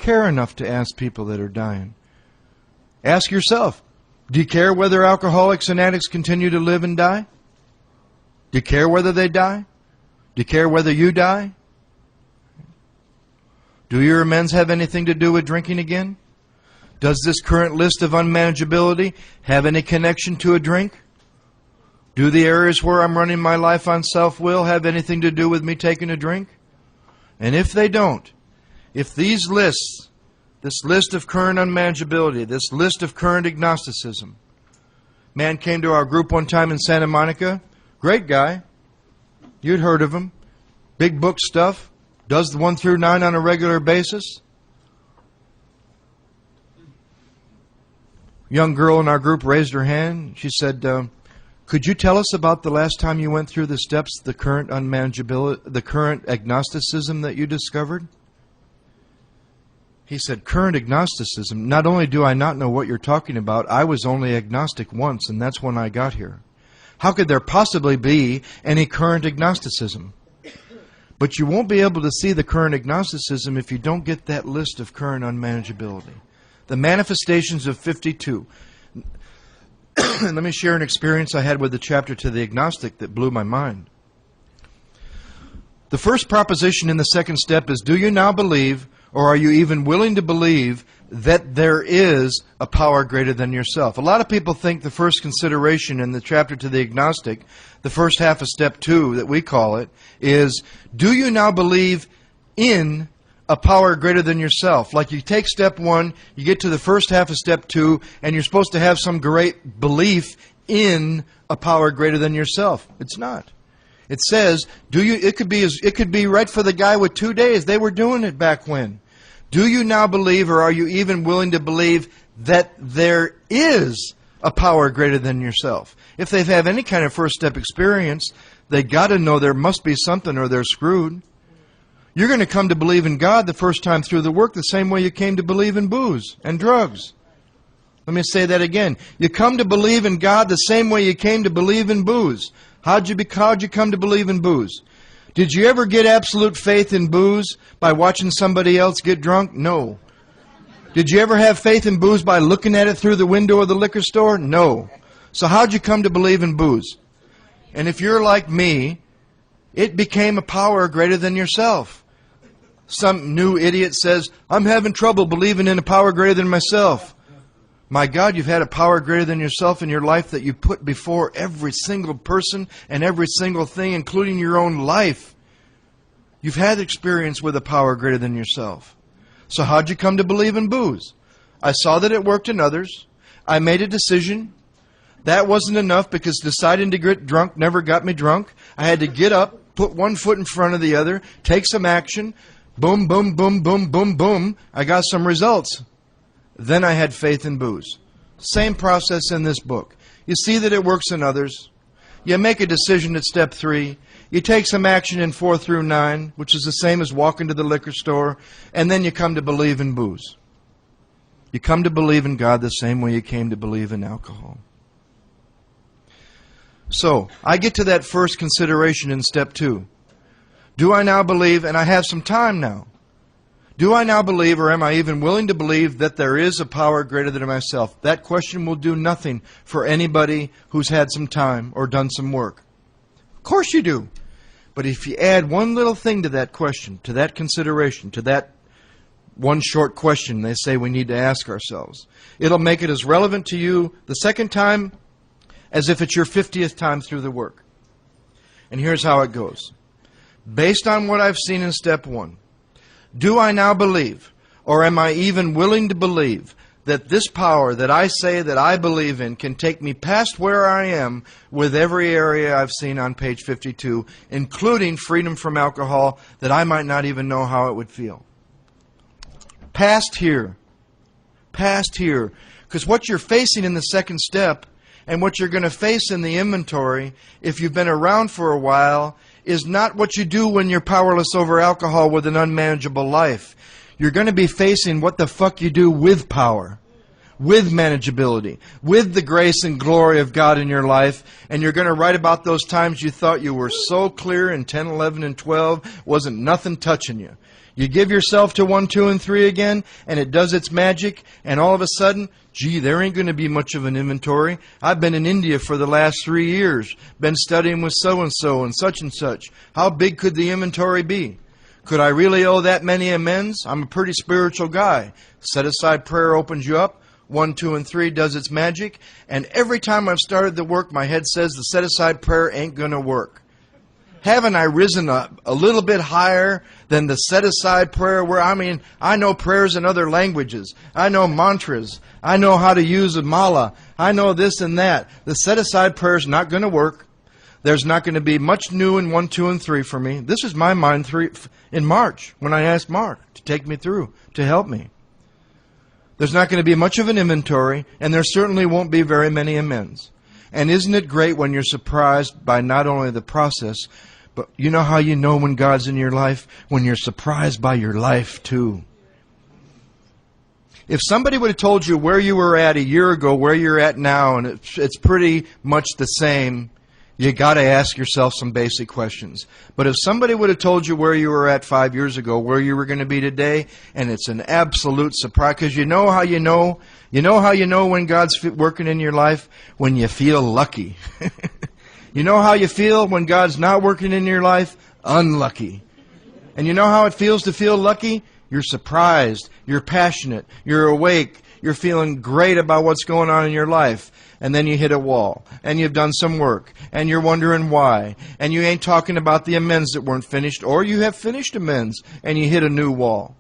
care enough to ask people that are dying. Ask yourself, do you care whether alcoholics and addicts continue to live and die? Do you care whether they die? Do you care whether you die? Do your amends have anything to do with drinking again? Does this current list of unmanageability have any connection to a drink? Do the areas where I'm running my life on self-will have anything to do with me taking a drink? And if they don't, if these lists, this list of current unmanageability, this list of current agnosticism, man came to our group one time in Santa Monica, great guy, you'd heard of him, big book stuff, does the 1 through 9 on a regular basis. Young girl in our group raised her hand. She said, could you tell us about the last time you went through the steps, the current unmanageability, the current agnosticism that you discovered? He said, current agnosticism? Not only do I not know what you're talking about, I was only agnostic once, and that's when I got here. How could there possibly be any current agnosticism? But you won't be able to see the current agnosticism if you don't get that list of current unmanageability. The manifestations of 52. Let me share an experience I had with the chapter to the agnostic that blew my mind. The first proposition in the second step is, do you now believe, or are you even willing to believe, that there is a power greater than yourself? A lot of people think the first consideration in the chapter to the agnostic, the first half of step 2 that we call it, is, do you now believe in a power greater than yourself? Like you take step 1, you get to the first half of step 2, and you're supposed to have some great belief in a power greater than yourself. It's not. It says, it could be right for the guy with 2 days. They were doing it back when. Do you now believe, or are you even willing to believe, that there is a power greater than yourself? If they have any kind of first step experience, they got to know there must be something or they're screwed. You're going to come to believe in God the first time through the work the same way you came to believe in booze and drugs. Let me say that again. You come to believe in God the same way you came to believe in booze. How'd you come to believe in booze? Did you ever get absolute faith in booze by watching somebody else get drunk? No. Did you ever have faith in booze by looking at it through the window of the liquor store? No. So how'd you come to believe in booze? And if you're like me, it became a power greater than yourself. Some new idiot says, I'm having trouble believing in a power greater than myself. My God, you've had a power greater than yourself in your life that you put before every single person and every single thing, including your own life. You've had experience with a power greater than yourself. So how'd you come to believe in booze? I saw that it worked in others. I made a decision. That wasn't enough because deciding to get drunk never got me drunk. I had to get up, put one foot in front of the other, take some action. Boom, boom, boom, boom, boom, boom. I got some results. Then I had faith in booze. Same process in this book. You see that it works in others. You make a decision at step 3. You take some action in 4 through 9, which is the same as walking to the liquor store, and then you come to believe in booze. You come to believe in God the same way you came to believe in alcohol. So, I get to that first consideration in step 2. Do I now believe, and I have some time now, do I now believe, or am I even willing to believe, that there is a power greater than myself? That question will do nothing for anybody who's had some time or done some work. Of course you do. But if you add one little thing to that question, to that consideration, to that one short question they say we need to ask ourselves, it'll make it as relevant to you the second time as if it's your 50th time through the work. And here's how it goes. Based on what I've seen in step 1, do I now believe, or am I even willing to believe, that this power that I say that I believe in can take me past where I am with every area I've seen on page 52, including freedom from alcohol, that I might not even know how it would feel? Past here. Past here. Because what you're facing in the second step and what you're going to face in the inventory, if you've been around for a while, is not what you do when you're powerless over alcohol with an unmanageable life. You're going to be facing what the fuck you do with power, with manageability, with the grace and glory of God in your life, and you're going to write about those times you thought you were so clear in 10, 11, and 12, wasn't nothing touching you. You give yourself to 1, 2, and 3 again, and it does its magic, and all of a sudden, gee, there ain't going to be much of an inventory. I've been in India for the last 3 years, been studying with so-and-so and such and such. How big could the inventory be? Could I really owe that many amends? I'm a pretty spiritual guy. Set-aside prayer opens you up. 1, 2, and 3 does its magic. And every time I've started the work, my head says the set-aside prayer ain't going to work. Haven't I risen a little bit higher than the set-aside prayer where, I know prayers in other languages. I know mantras. I know how to use a mala. I know this and that. The set-aside prayer is not going to work. There's not going to be much new in 1, 2, and 3 for me. This is my mind in March when I asked Mark to take me through, to help me. There's not going to be much of an inventory, and there certainly won't be very many amends. And isn't it great when you're surprised by not only the process, but you know how you know when God's in your life? When you're surprised by your life too. If somebody would have told you where you were at a year ago, where you're at now, and it's pretty much the same, you got to ask yourself some basic questions. But if somebody would have told you where you were at 5 years ago, where you were going to be today, and it's an absolute surprise, because you know how you know when God's working in your life? When you feel lucky. You know how you feel when God's not working in your life? Unlucky. And you know how it feels to feel lucky? You're surprised, you're passionate, you're awake, you're feeling great about what's going on in your life. And then you hit a wall, and you've done some work, and you're wondering why. And you ain't talking about the amends that weren't finished, or you have finished amends, and you hit a new wall.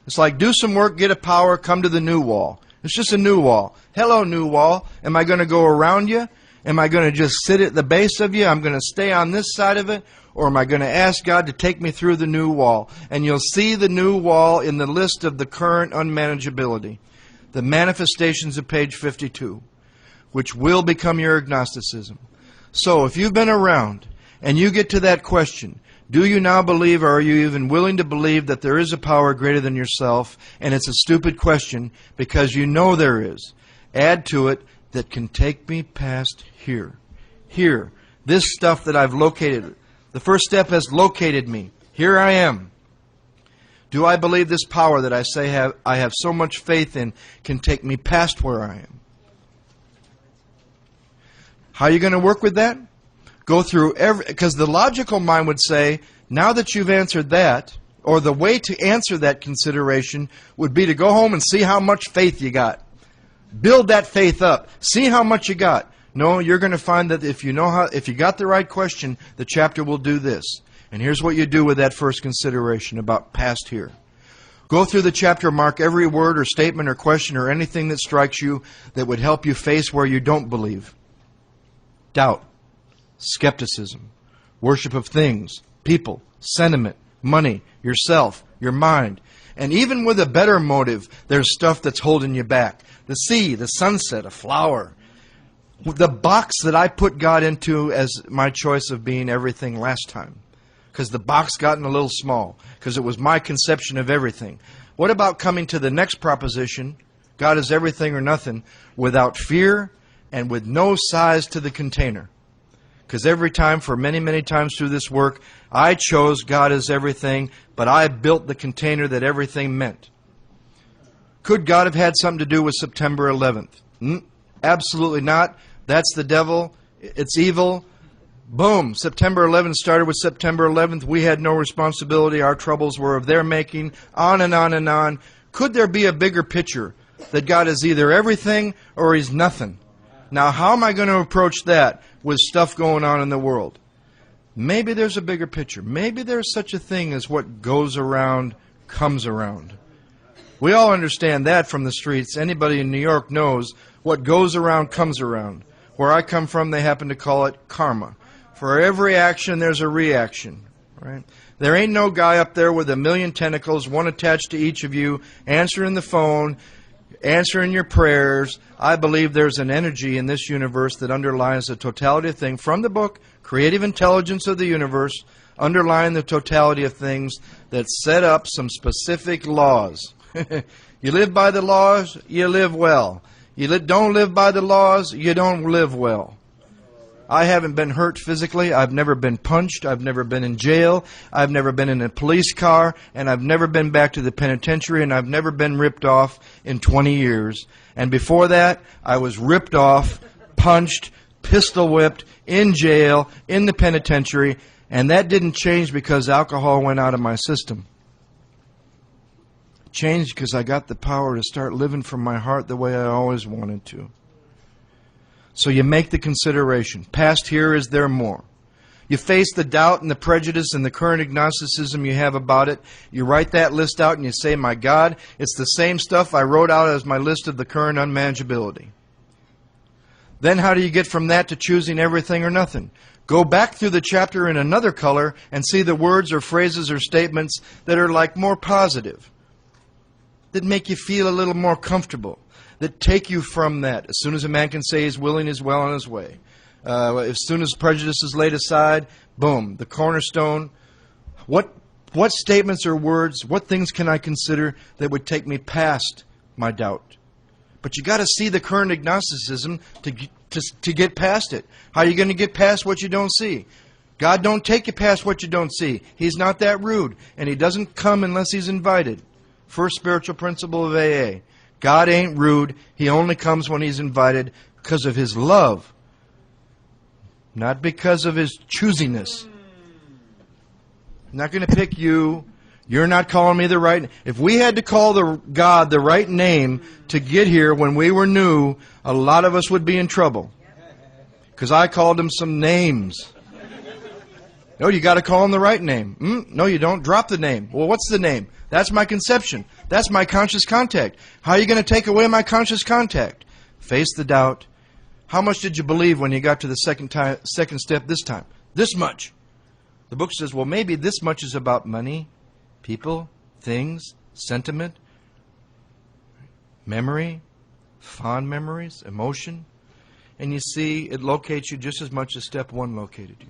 It's like do some work, get a power, come to the new wall. It's just a new wall. Hello, new wall. Am I going to go around you? Am I going to just sit at the base of you? I'm going to stay on this side of it? Or am I going to ask God to take me through the new wall? And you'll see the new wall in the list of the current unmanageability. The manifestations of page 52, which will become your agnosticism. So if you've been around and you get to that question, do you now believe, or are you even willing to believe that there is a power greater than yourself? And it's a stupid question because you know there is. Add to it, that can take me past here. Here. This stuff that I've located. The first step has located me. Here I am. Do I believe this power that I say I have so much faith in can take me past where I am? How are you going to work with that? Go through because the logical mind would say, now that you've answered that, or the way to answer that consideration would be to go home and see how much faith you got. Build that faith up. See how much you got. No, you're going to find that if you got the right question, the chapter will do this. And here's what you do with that first consideration about past here. Go through the chapter, mark every word or statement or question or anything that strikes you that would help you face where you don't believe. Doubt, skepticism, worship of things, people, sentiment, money, yourself, your mind. And even with a better motive, there's stuff that's holding you back. The sea, the sunset, a flower. The box that I put God into as my choice of being everything last time. Because the box gotten a little small. Because it was my conception of everything. What about coming to the next proposition, God is everything or nothing, without fear and with no size to the container? Because every time, for many, many times through this work, I chose God is everything, but I built the container that everything meant. Could God have had something to do with September 11th? Absolutely not. That's the devil. It's evil. Boom. September 11th started with September 11th. We had no responsibility. Our troubles were of their making. On and on and on. Could there be a bigger picture that God is either everything or He's nothing? Now, how am I going to approach that with stuff going on in the world? Maybe there's a bigger picture. Maybe there's such a thing as what goes around comes around. We all understand that from the streets. Anybody in New York knows what goes around comes around. Where I come from, they happen to call it karma. For every action, there's a reaction. Right? There ain't no guy up there with 1,000,000 tentacles, one attached to each of you, answering the phone, answering your prayers. I believe there's an energy in this universe that underlies the totality of things. From the book, Creative Intelligence of the Universe, underlying the totality of things that set up some specific laws. You live by the laws, you live well. You don't live by the laws, you don't live well. I haven't been hurt physically. I've never been punched. I've never been in jail. I've never been in a police car. And I've never been back to the penitentiary. And I've never been ripped off in 20 years. And before that, I was ripped off, punched, pistol whipped, in jail, in the penitentiary. And that didn't change because alcohol went out of my system. It changed because I got the power to start living from my heart the way I always wanted to. So you make the consideration. Past here, is there more? You face the doubt and the prejudice and the current agnosticism you have about it. You write that list out and you say, my God, it's the same stuff I wrote out as my list of the current unmanageability. Then how do you get from that to choosing everything or nothing? Go back through the chapter in another color and see the words or phrases or statements that are like more positive, that make you feel a little more comfortable, that take you from that. As soon as a man can say he's willing, he's well on his way. As soon as prejudice is laid aside, boom, the cornerstone. What statements or words, what things can I consider that would take me past my doubt? But you got to see the current agnosticism to get past it. How are you going to get past what you don't see? God don't take you past what you don't see. He's not that rude, and He doesn't come unless He's invited. First spiritual principle of AA. God ain't rude. He only comes when He's invited because of His love, not because of His choosiness. I'm not going to pick you. You're not calling me the right. If we had to call God the right name to get here when we were new, a lot of us would be in trouble. Because I called Him some names. No, you got to call Him the right name. No, you don't. Drop the name. Well, what's the name? That's my conception. That's my conscious contact. How are you going to take away my conscious contact? Face the doubt. How much did you believe when you got to the second step this time? This much. The book says, well, maybe this much is about money, people, things, sentiment, memory, fond memories, emotion. And you see, it locates you just as much as step one located you.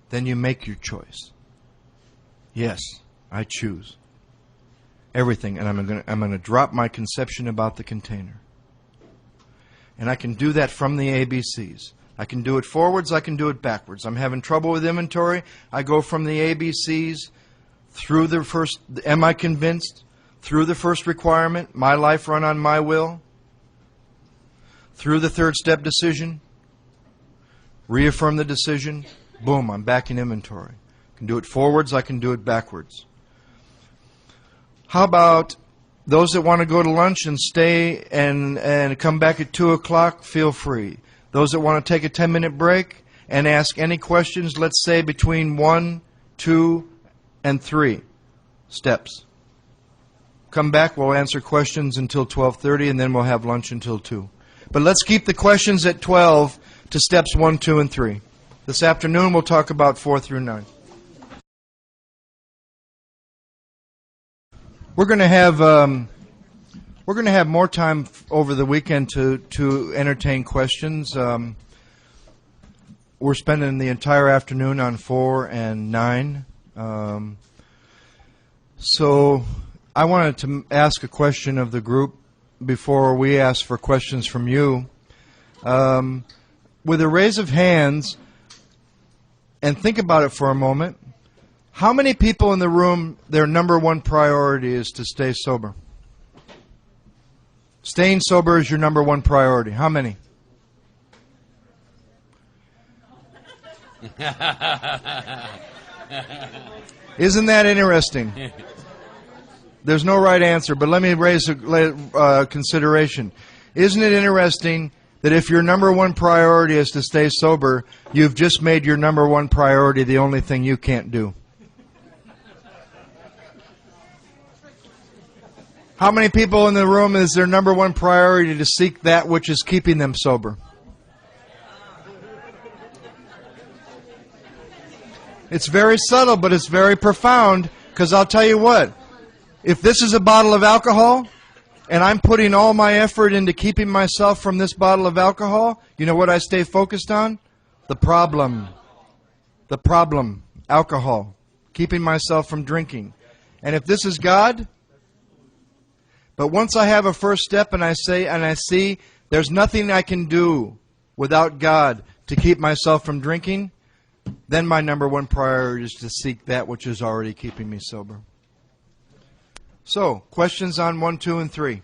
Then you make your choice. Yes, I choose everything, and I'm going to drop my conception about the container. And I can do that from the ABCs. I can do it forwards, I can do it backwards. I'm having trouble with inventory. I go from the ABCs through the first, am I convinced? Through the first requirement, my life run on my will. Through the third step decision, reaffirm the decision. Boom, I'm back in inventory. I can do it forwards, I can do it backwards. How about those that want to go to lunch and stay and come back at 2 o'clock, feel free. Those that want to take a 10-minute break and ask any questions, let's say between 1, 2, and 3 steps. Come back, we'll answer questions until 12:30, and then we'll have lunch until 2. But let's keep the questions at 12 to steps 1, 2, and 3. This afternoon we'll talk about 4 through 9. We're going to have more time over the weekend to entertain questions. We're spending the entire afternoon on 4 and 9. So I wanted to ask a question of the group before we ask for questions from you. With a raise of hands, and think about it for a moment, how many people in the room, their number one priority is to stay sober? Staying sober is your number one priority. How many? Isn't that interesting? There's no right answer, but let me raise a consideration. Isn't it interesting that if your number one priority is to stay sober, you've just made your number one priority the only thing you can't do? How many people in the room is their number one priority to seek that which is keeping them sober? It's very subtle, but it's very profound, because I'll tell you what, if this is a bottle of alcohol, and I'm putting all my effort into keeping myself from this bottle of alcohol, you know what I stay focused on? The problem. The problem. Alcohol. Keeping myself from drinking. And if this is God, but once I have a first step and I see there's nothing I can do without God to keep myself from drinking, then my number one priority is to seek that which is already keeping me sober. So, questions on 1, 2, and 3?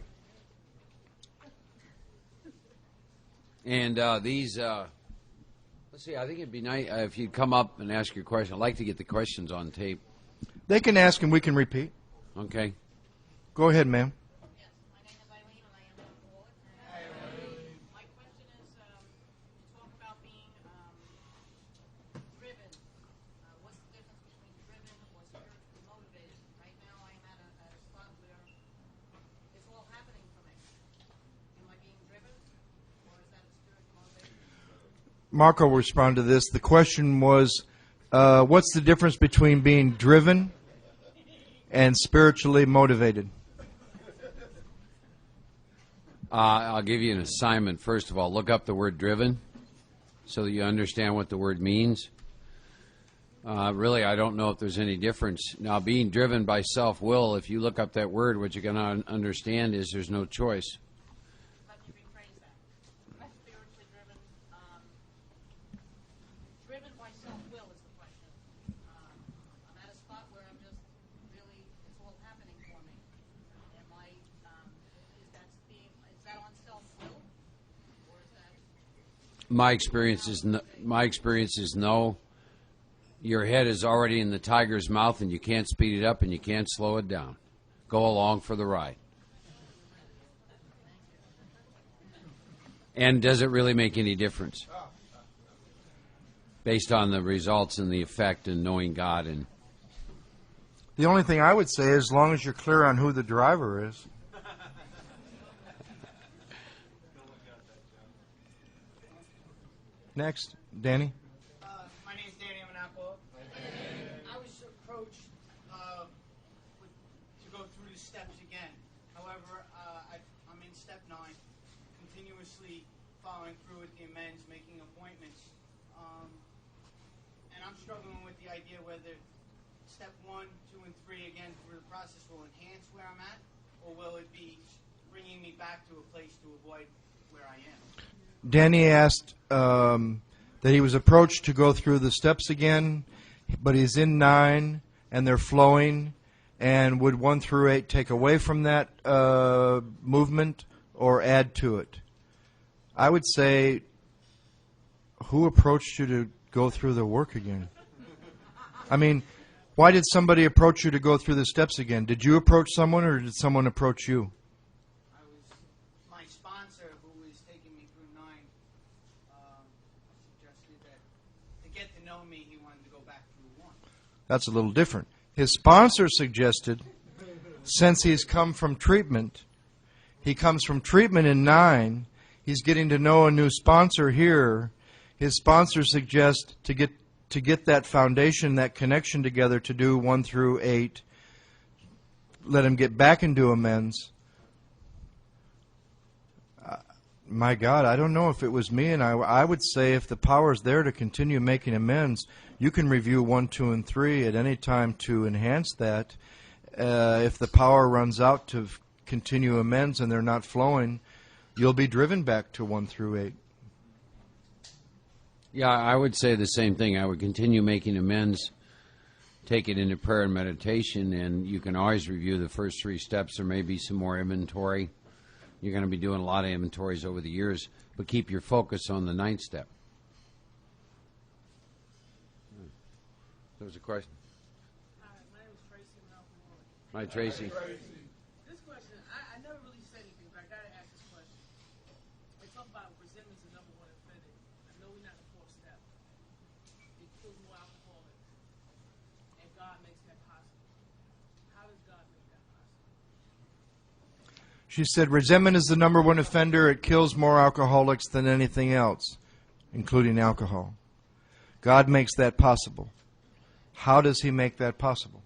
And these, let's see, I think it'd be nice if you'd come up and ask your question. I'd like to get the questions on tape. They can ask and we can repeat. Okay. Go ahead, ma'am. Yes, my name is Eileen, and I am an alcoholic. My question is, you talk about being driven. What's the difference between driven or spiritually motivated? Right now, I am at a spot where it's all happening for me. Am I being driven, or is that a spiritual motivation? Mark will respond to this. The question was, what's the difference between being driven and spiritually motivated? I'll give you an assignment. First of all, look up the word driven so that you understand what the word means. Really, I don't know if there's any difference. Now, being driven by self-will, if you look up that word, what you're going to understand is there's no choice. Let me rephrase that. I'm spiritually driven. Driven by self-will is the question. I'm at a spot where I'm just really, it's all happening for me. Am I, is that on self-will? Or is that... My experience is no. Your head is already in the tiger's mouth, and you can't speed it up, and you can't slow it down. Go along for the ride. And does it really make any difference? Based on the results and the effect and knowing God. And The only thing I would say is as long as you're clear on who the driver is. Next, Danny. My name's Danny. I'm an alcoholic. I was approached to go through the steps again. However, I'm in step 9, continuously following through with the amends, making appointments. And I'm struggling with the idea whether step 1, 2, and 3 again through the process will enhance where I'm at, or will it be bringing me back to a place to avoid where I am? Danny asked that he was approached to go through the steps again, but he's in 9 and they're flowing. And would 1 through 8 take away from that movement or add to it? I would say, who approached you to go through the work again? I mean, why did somebody approach you to go through the steps again? Did you approach someone or did someone approach you? My sponsor, who was taking me through 9, suggested that to get to know me, he wanted to go back through 1. That's a little different. His sponsor suggested, since he's come from treatment, he comes from treatment in 9, he's getting to know a new sponsor here. His sponsor suggests to get that foundation, that connection together to do 1 through 8, let him get back into amends. My God, I don't know if it was me, and I would say if the power is there to continue making amends, you can review 1, 2, and 3 at any time to enhance that. If the power runs out to continue amends and they're not flowing, you'll be driven back to 1 through 8. yeah, I would say the same thing. I would continue making amends, take it into prayer and meditation, and you can always review the first 3 steps. There may be some more inventory. You're going to be doing a lot of inventories over the years, but keep your focus on the 9th step. There was a question. Hi, my name is Tracy. I'm an alcoholic. Hi, Tracy. This question, I never really said anything, but I gotta ask this question. They talk about resentment's the number 1 offender. I know we're not the 4th step. It kills more alcoholics, and God makes that possible. How does God make that possible? She said, resentment is the number 1 offender. It kills more alcoholics than anything else, including alcohol. God makes that possible. How does he make that possible?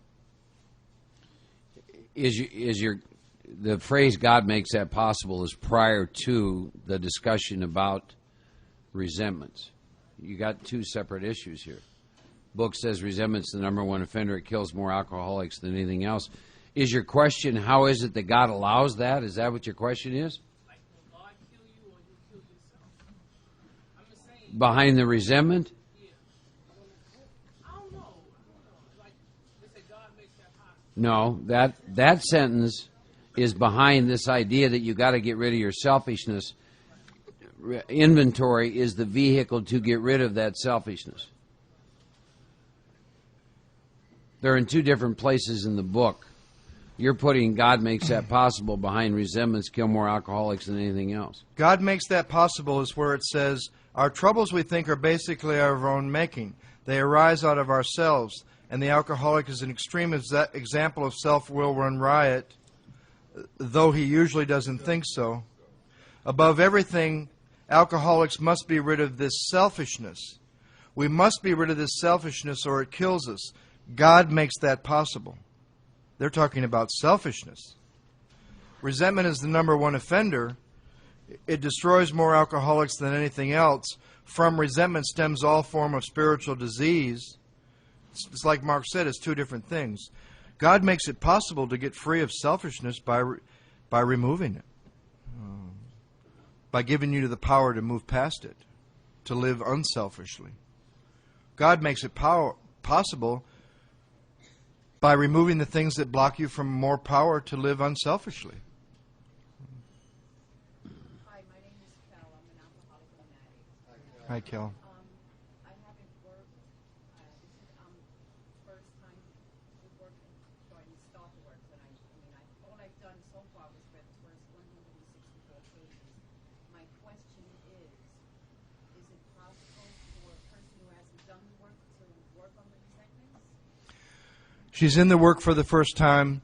The phrase God makes that possible is prior to the discussion about resentments. You got 2 separate issues here. Book says resentment's the number 1 offender. It kills more alcoholics than anything else. Is your question, how is it that God allows that? Is that what your question is? Like, will God kill you or you kill yourself? Behind the resentment? I don't know. Like they say, God makes that possible. No, that sentence is behind this idea that you got to get rid of your selfishness. Inventory is the vehicle to get rid of that selfishness. They're in two different places in the book. You're putting God makes that possible behind resentments, kill more alcoholics than anything else. God makes that possible is where it says, our troubles we think are basically of our own making. They arise out of ourselves, and the alcoholic is an extreme example of self-will run riot, though he usually doesn't think so. Above everything, alcoholics must be rid of this selfishness. We must be rid of this selfishness or it kills us. God makes that possible. They're talking about selfishness. Resentment is the number one offender. It destroys more alcoholics than anything else. From resentment stems all form of spiritual disease. It's like Mark said, it's two different things. God makes it possible to get free of selfishness by removing it. By giving you the power to move past it, to live unselfishly. God makes it possible by removing the things that block you from more power to live unselfishly. Hi, my name is Cal. I'm an alcoholic and an addict. Hi, Kel. I haven't worked. This is first time we worked so I didn't start to work. And all I've done so far was read the first 164 pages. My question is it possible for a person who hasn't done the work to work on the resentments? She's in the work for the first time.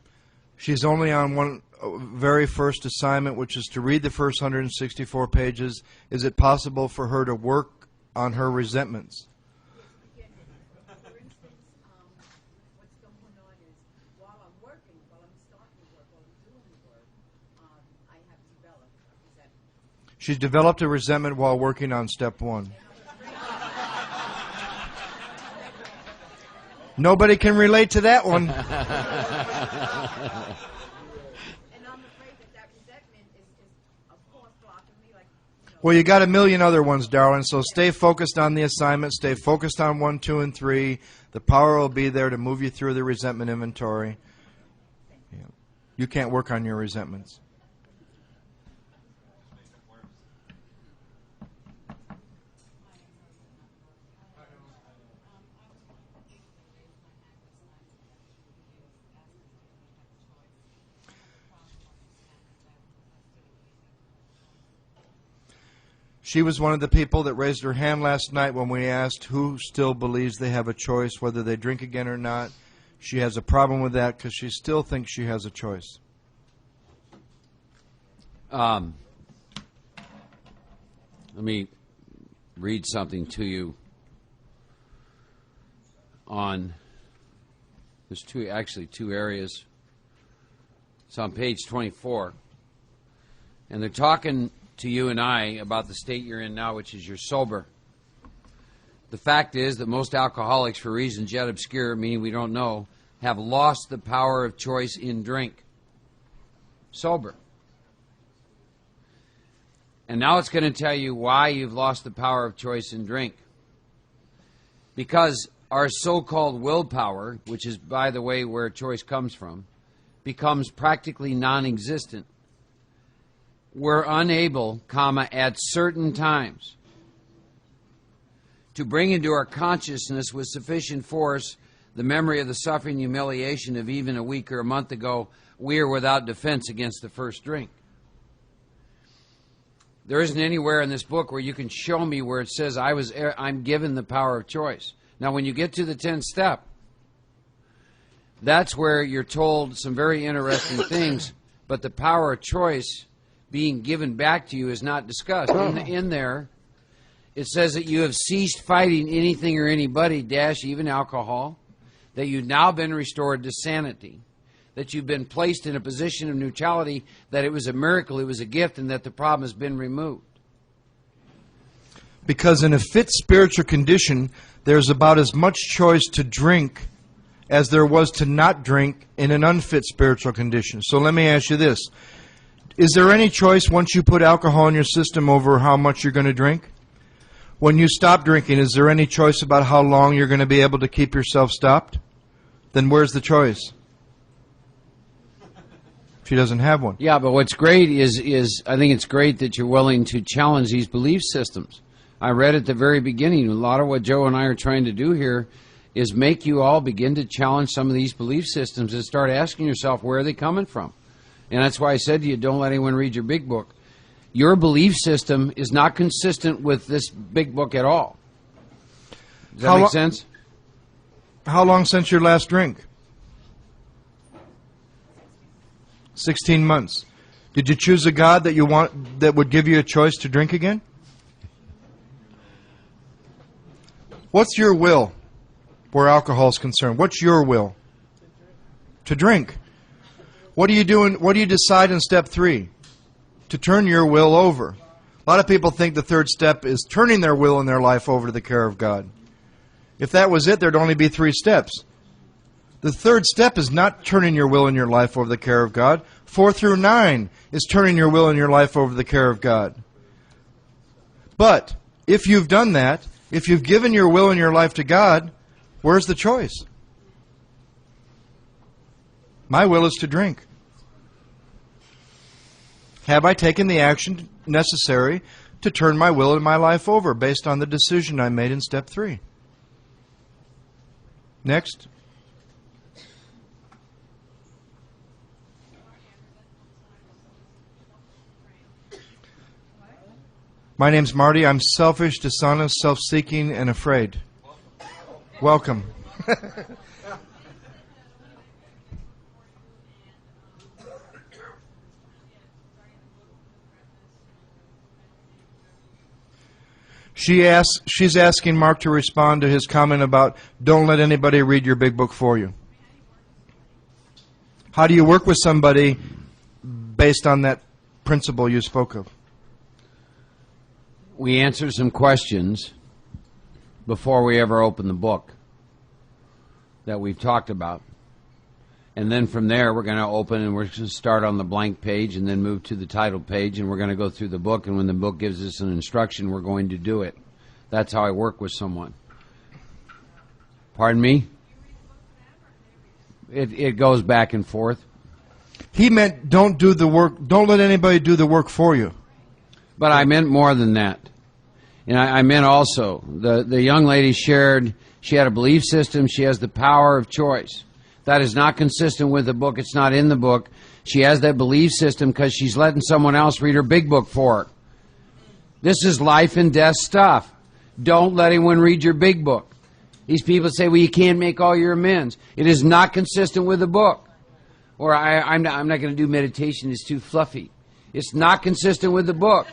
She's only on one very first assignment, which is to read the first 164 pages. Is it possible for her to work on her resentments? For instance, what's going on is while I'm working, while I'm starting to work, while I'm doing the work, I have developed a resentment. She's developed a resentment while working on step one. Nobody can relate to that one. And I'm afraid that resentment is of course blocking me like, Well, you got a million other ones, darling, so stay focused on the assignment. Stay focused on 1, 2, and 3. The power will be there to move you through the resentment inventory. Yeah. You can't work on your resentments. She was one of the people that raised her hand last night when we asked who still believes they have a choice, whether they drink again or not. She has a problem with that because she still thinks she has a choice. Let me read something to you on, there's two areas. It's on page 24. And they're talking to you and I about the state you're in now, which is you're sober. The fact is that most alcoholics, for reasons yet obscure, meaning we don't know, have lost the power of choice in drink. Sober. And now it's going to tell you why you've lost the power of choice in drink. Because our so-called willpower, which is, by the way, where choice comes from, becomes practically non-existent. We're unable, at certain times, to bring into our consciousness with sufficient force the memory of the suffering and humiliation of even a week or a month ago. We are without defense against the first drink. There isn't anywhere in this book where you can show me where it says I'm given the power of choice. Now, when you get to the 10th step, that's where you're told some very interesting things, but the power of choice being given back to you is not discussed. In there, it says that you have ceased fighting anything or anybody, even alcohol, that you've now been restored to sanity, that you've been placed in a position of neutrality, that it was a miracle, it was a gift, and that the problem has been removed. Because in a fit spiritual condition, there's about as much choice to drink as there was to not drink in an unfit spiritual condition. So let me ask you this. Is there any choice once you put alcohol in your system over how much you're going to drink? When you stop drinking, is there any choice about how long you're going to be able to keep yourself stopped? Then where's the choice? She doesn't have one. Yeah, but what's great is I think it's great that you're willing to challenge these belief systems. I read at the very beginning, a lot of what Joe and I are trying to do here is make you all begin to challenge some of these belief systems and start asking yourself, where are they coming from? And that's why I said to you, don't let anyone read your big book. Your belief system is not consistent with this big book at all. Does that make sense? How long since your last drink? 16 months. Did you choose a God that would give you a choice to drink again? What's your will where alcohol is concerned? What's your will? To drink. What do you do? What do you decide in step 3? To turn your will over. A lot of people think the third step is turning their will in their life over to the care of God. If that was it, there'd only be 3 steps. The third step is not turning your will and your life over the care of God. 4 through 9 is turning your will and your life over the care of God. But if you've done that, if you've given your will and your life to God, where's the choice? My will is to drink. Have I taken the action necessary to turn my will and my life over based on the decision I made in step 3? Next. My name's Marty. I'm selfish, dishonest, self-seeking, and afraid. Welcome. She's asking Mark to respond to his comment about don't let anybody read your big book for you. How do you work with somebody based on that principle you spoke of? We answer some questions before we ever open the book that we've talked about. And then from there, we're going to open and we're going to start on the blank page and then move to the title page, and we're going to go through the book. And when the book gives us an instruction, we're going to do it. That's how I work with someone. Pardon me? It goes back and forth. He meant don't do the work. Don't let anybody do the work for you. But I meant more than that. And I meant also, the young lady shared, she had a belief system, she has the power of choice. That is not consistent with the book, it's not in the book. She has that belief system because she's letting someone else read her big book for her. This is life and death stuff. Don't let anyone read your big book. These people say, well, you can't make all your amends. It is not consistent with the book. Or I'm not going to do meditation, it's too fluffy. It's not consistent with the book.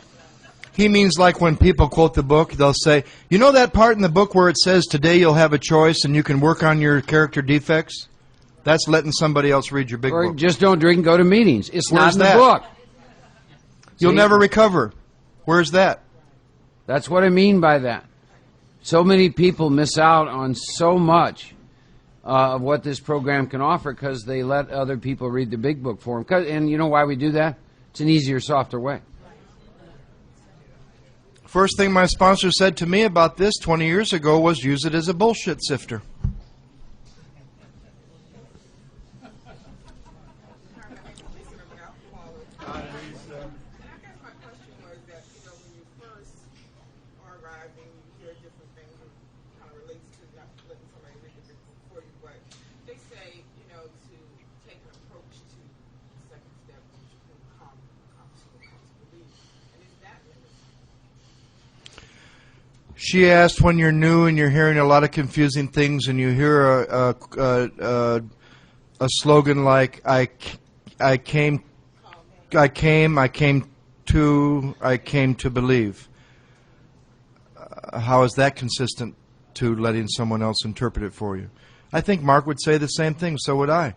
He means like when people quote the book, they'll say, you know that part in the book where it says today you'll have a choice and you can work on your character defects? That's letting somebody else read your big Or book. just don't drink and go to meetings. It's Where's not in that? the book. You'll See? never recover. Where's that? That's what I mean by that. So many people miss out on so much of what this program can offer because they let other people read the big book for them. And you know why we do that? It's an easier, softer way. First thing my sponsor said to me about this 20 years ago was use it as a bullshit sifter. She asked, when you're new and you're hearing a lot of confusing things and you hear a slogan like, I came to believe. How is that consistent to letting someone else interpret it for you? I think Mark would say the same thing, so would I.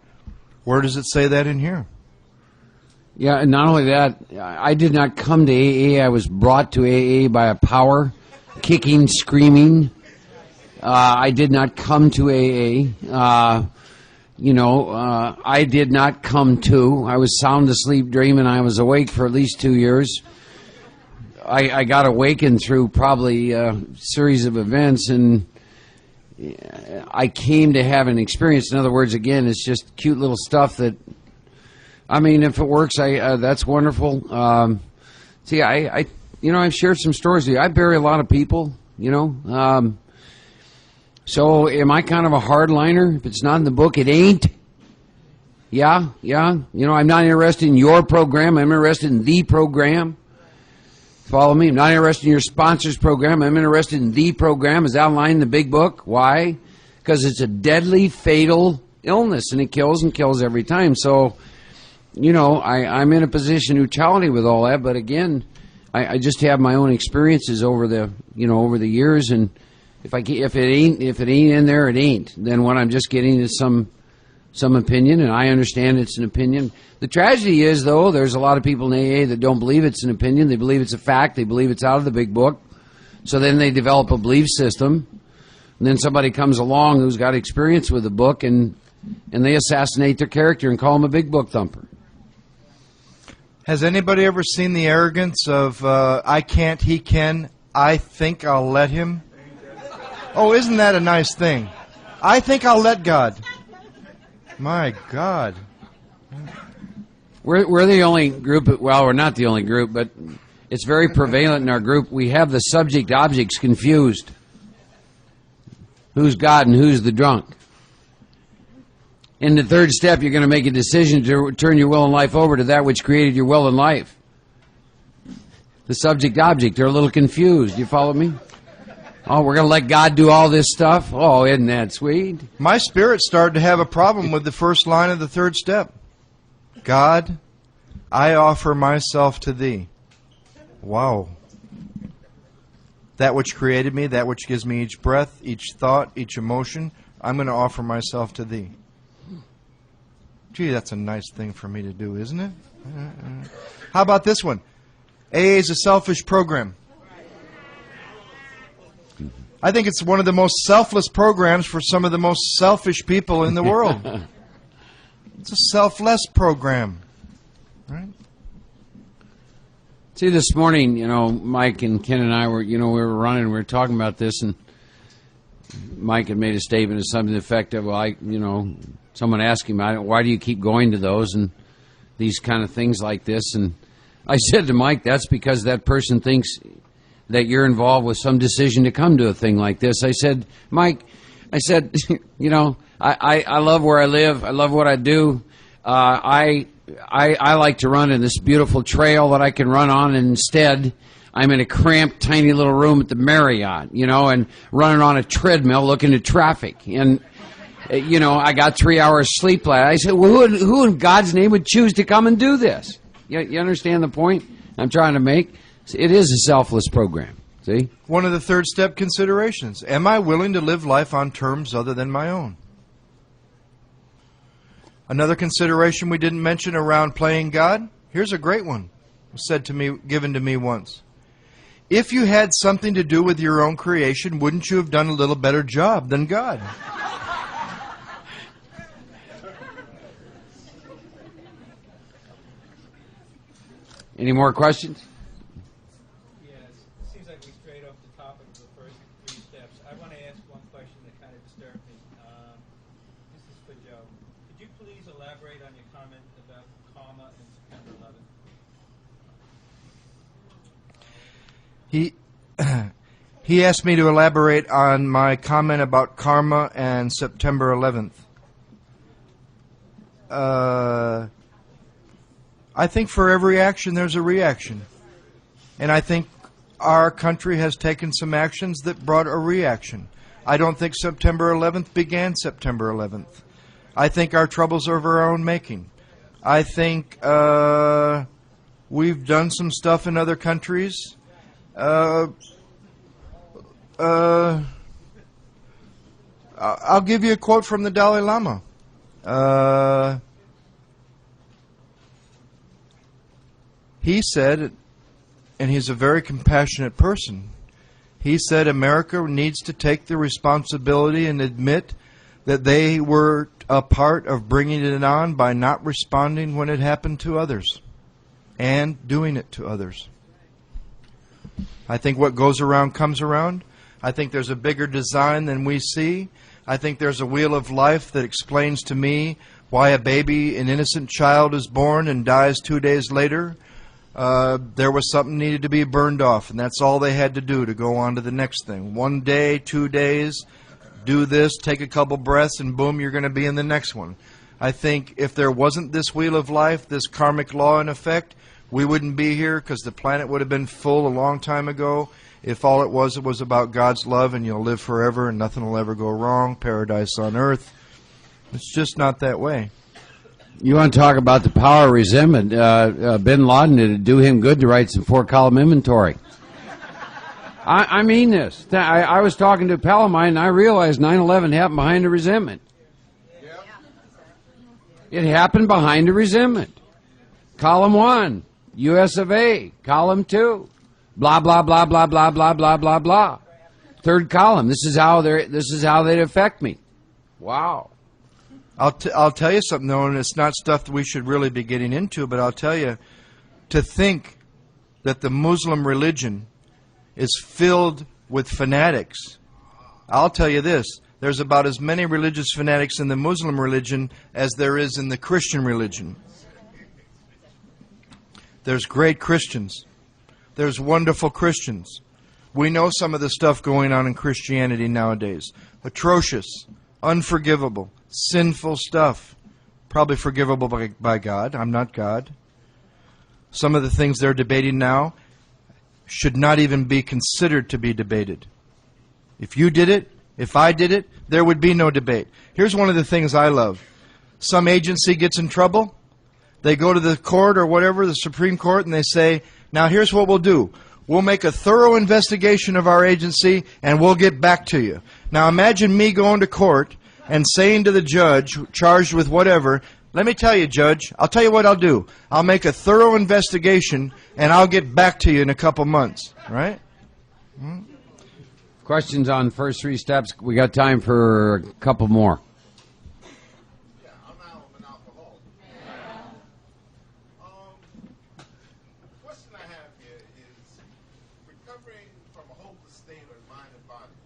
Where does it say that in here? Yeah, and not only that, I did not come to AA. I was brought to AA by a power, kicking, screaming. I did not come to AA. I did not come to. I was sound asleep dreaming. I was awake for at least 2 years. I got awakened through probably a series of events, and I came to have an experience. In other words, again, it's just cute little stuff that, I mean, if it works, that's wonderful. See, I've shared some stories with you. I bury a lot of people, so am I kind of a hardliner? If it's not in the book, it ain't. Yeah. I'm not interested in your program. I'm interested in the program. Follow me? I'm not interested in your sponsor's program. I'm interested in the program as outlined in the big book. Why? Because it's a deadly, fatal illness, and it kills every time. So, I'm in a position of neutrality with all that. But again, I just have my own experiences over the years, and if it ain't in there, it ain't. Then what I'm just getting is some opinion, and I understand it's an opinion. The tragedy is, though, there's a lot of people in AA that don't believe it's an opinion. They believe it's a fact. They believe it's out of the big book. So then they develop a belief system. And then somebody comes along who's got experience with the book, and they assassinate their character and call him a big book thumper. Has anybody ever seen the arrogance of, I can't, he can, I think I'll let him? Oh, isn't that a nice thing? I think I'll let God. My God. We're the only group, well, we're not the only group, but it's very prevalent in our group. We have the subject objects confused. Who's God and who's the drunk? In the third step, you're going to make a decision to turn your will and life over to that which created your will and life. The subject object, they're a little confused. You follow me? Oh, we're going to let God do all this stuff? Oh, isn't that sweet? My spirit started to have a problem with the first line of the third step. God, I offer myself to thee. Wow. That which created me, that which gives me each breath, each thought, each emotion, I'm going to offer myself to thee. Gee, that's a nice thing for me to do, isn't it? How about this one? AA is a selfish program. I think it's one of the most selfless programs for some of the most selfish people in the world. It's a selfless program, right? See, this morning, Mike and Ken and I were, we were running, we were talking about this, and Mike had made a statement of something to the effect of, someone asked him, why do you keep going to those and these kind of things like this? And I said to Mike, that's because that person thinks that you're involved with some decision to come to a thing like this. I said, Mike, I love where I live. I love what I do. I like to run in this beautiful trail that I can run on, and instead I'm in a cramped, tiny little room at the Marriott, and running on a treadmill looking at traffic. And, I got 3 hours sleep last night. I said, well, who in God's name would choose to come and do this? You understand the point I'm trying to make? It is a selfless program. See? One of the third step considerations. Am I willing to live life on terms other than my own? Another consideration we didn't mention around playing God. Here's a great one. It was given to me once. If you had something to do with your own creation, wouldn't you have done a little better job than God? Any more questions? Yes, it seems like we strayed off the topic of the first 3 steps. I want to ask one question that kind of disturbed me. This is for Joe. Could you please elaborate on your comment about karma and September 11th? He asked me to elaborate on my comment about karma and September 11th. I think for every action there's a reaction. And I think our country has taken some actions that brought a reaction. I don't think September 11th began September 11th. I think our troubles are of our own making. I think we've done some stuff in other countries. I'll give you a quote from the Dalai Lama. He said, and he's a very compassionate person, he said America needs to take the responsibility and admit that they were a part of bringing it on by not responding when it happened to others and doing it to others. I think what goes around comes around. I think there's a bigger design than we see. I think there's a wheel of life that explains to me why a baby, an innocent child, is born and dies 2 days later. There was something needed to be burned off, and that's all they had to do to go on to the next thing. 1 day, 2 days, do this, take a couple breaths, and boom, you're going to be in the next one. I think if there wasn't this wheel of life, this karmic law in effect, we wouldn't be here because the planet would have been full a long time ago. If all it was about God's love and you'll live forever and nothing will ever go wrong, paradise on earth. It's just not that way. You want to talk about the power of resentment? Bin Laden, it'd do him good to write some 4-column inventory. I mean this. I was talking to a pal of mine, and I realized 9/11 happened behind a resentment. It happened behind a resentment. Column 1, U.S. of A. Column 2, blah, blah, blah, blah, blah, blah, blah, blah, blah. Third column, this is how they'd affect me. Wow. I'll tell you something, though, and it's not stuff that we should really be getting into, but I'll tell you, to think that the Muslim religion is filled with fanatics, I'll tell you this, there's about as many religious fanatics in the Muslim religion as there is in the Christian religion. There's great Christians. There's wonderful Christians. We know some of the stuff going on in Christianity nowadays. Atrocious, unforgivable, sinful stuff. Probably forgivable by God. I'm not God. Some of the things they're debating now should not even be considered to be debated. If you did it, if I did it, there would be no debate. Here's one of the things I love. Some agency gets in trouble. They go to the court or whatever, the Supreme Court, and they say, now here's what we'll do. We'll make a thorough investigation of our agency, and we'll get back to you. Now imagine me going to court and saying to the judge, charged with whatever, let me tell you, Judge, I'll tell you what I'll do. I'll make a thorough investigation, and I'll get back to you in a couple months. Right? Questions on first 3 steps? We got time for a couple more. Yeah, I'm now an alcoholic. The question I have here is recovering from a hopeless state of mind and body.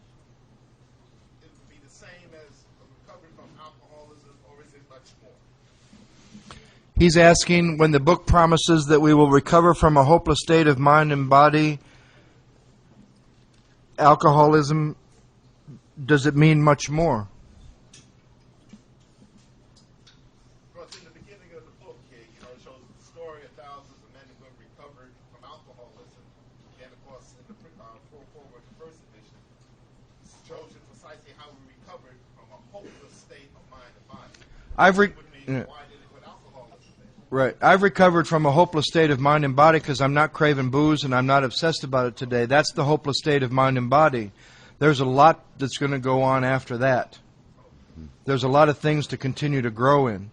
It would be the same as a recovery from alcoholism, or is it much more? He's asking, when the book promises that we will recover from a hopeless state of mind and body, alcoholism, does it mean much more? Because in the beginning of the book here, it shows the story of thousands of men who have recovered from alcoholism. And of course, in the forward, the first edition, it shows you precisely how we recovered from a hopeless state of mind and body. Why did it put alcoholism there? Right. I've recovered from a hopeless state of mind and body because I'm not craving booze and I'm not obsessed about it today. That's the hopeless state of mind and body. There's a lot that's going to go on after that. There's a lot of things to continue to grow in.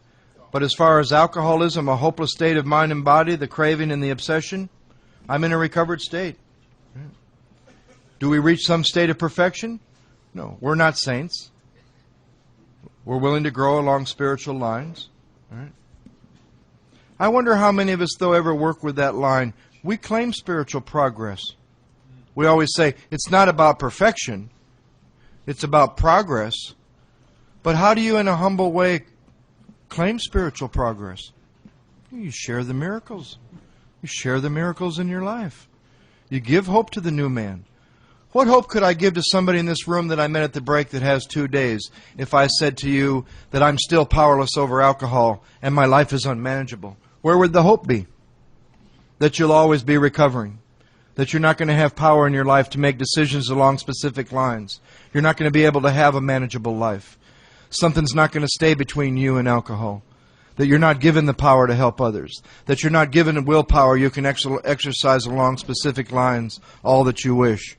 But as far as alcoholism, a hopeless state of mind and body, the craving and the obsession, I'm in a recovered state. Do we reach some state of perfection? No. We're not saints. We're willing to grow along spiritual lines. All right. I wonder how many of us, though, ever work with that line. We claim spiritual progress. We always say, it's not about perfection. It's about progress. But how do you, in a humble way, claim spiritual progress? You share the miracles. You share the miracles in your life. You give hope to the new man. What hope could I give to somebody in this room that I met at the break that has 2 days if I said to you that I'm still powerless over alcohol and my life is unmanageable? Where would the hope be? That you'll always be recovering. That you're not going to have power in your life to make decisions along specific lines. You're not going to be able to have a manageable life. Something's not going to stay between you and alcohol. That you're not given the power to help others. That you're not given willpower you can exercise along specific lines all that you wish.